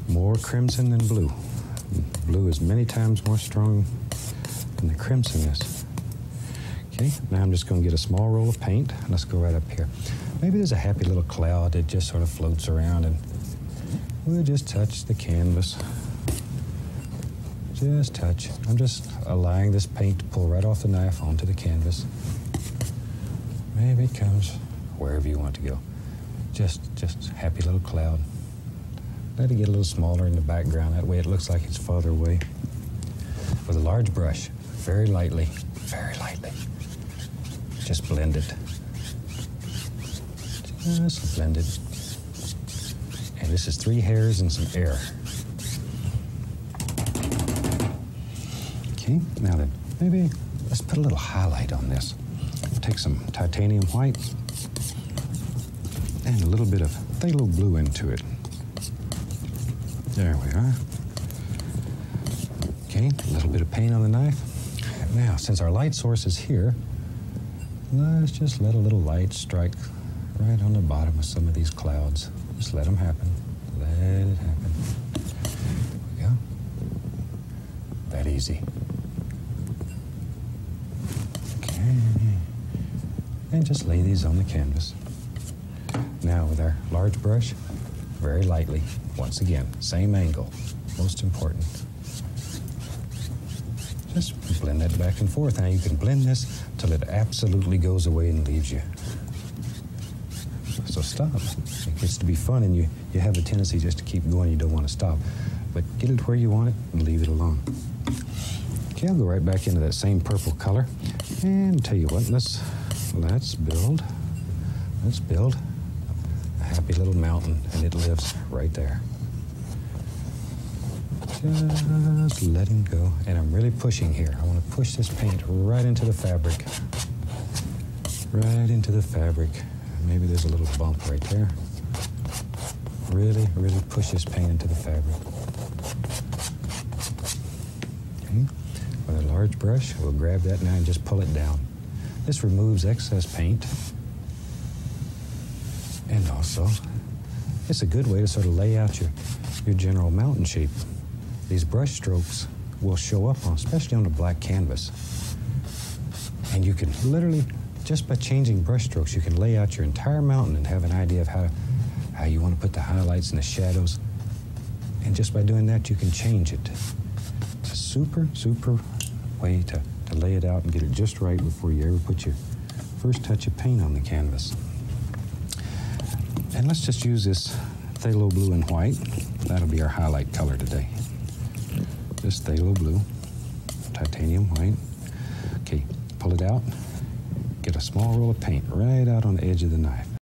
Speaker 11: More crimson than blue. Blue is many times more strong than the crimson is. Okay, now I'm just going to get a small roll of paint. Let's go right up here. Maybe there's a happy little cloud that just sort of floats around, and we'll just touch the canvas. Just touch. I'm just allowing this paint to pull right off the knife onto the canvas. Maybe it comes wherever you want to go. Just happy little cloud. let it get a little smaller in the background. That way it looks like it's farther away. With a large brush, very lightly, just blend it. Just blend it. And this is 3 hairs and some air. Okay, now then, maybe let's put a little highlight on this. Take some titanium white and a little bit of phthalo blue into it. There we are. Okay, a little bit of paint on the knife. Now, since our light source is here, let's just let a little light strike right on the bottom of some of these clouds. Just let them happen. Let it happen. There we go. That easy. Okay. And just lay these on the canvas. Now with our large brush, very lightly, once again, same angle, most important. Just blend that back and forth. Now you can blend this till it absolutely goes away and leaves you. So stop. It gets to be fun and you have a tendency just to keep going. You don't want to stop. But get it where you want it and leave it alone. Okay, I'll go right back into that same purple color. And tell you what, let's build a happy little mountain, and it lives right there. Just letting go, and I'm really pushing here. I want to push this paint right into the fabric. Right into the fabric. Maybe there's a little bump right there. Really, really push this paint into the fabric. Okay. With a large brush, we'll grab that now and just pull it down. This removes excess paint. And also, it's a good way to sort of lay out your general mountain shape. These brush strokes will show up, especially on a black canvas. And you can literally, just by changing brush strokes, you can lay out your entire mountain and have an idea of how you want to put the highlights and the shadows. And just by doing that, you can change it. It's a super, super way to lay it out and get it just right before you ever put your first touch of paint on the canvas. And let's just use this phthalo blue and white. That'll be our highlight color today. This phthalo blue, titanium white. Okay, pull it out. Get a small roll of paint right out on the edge of the knife.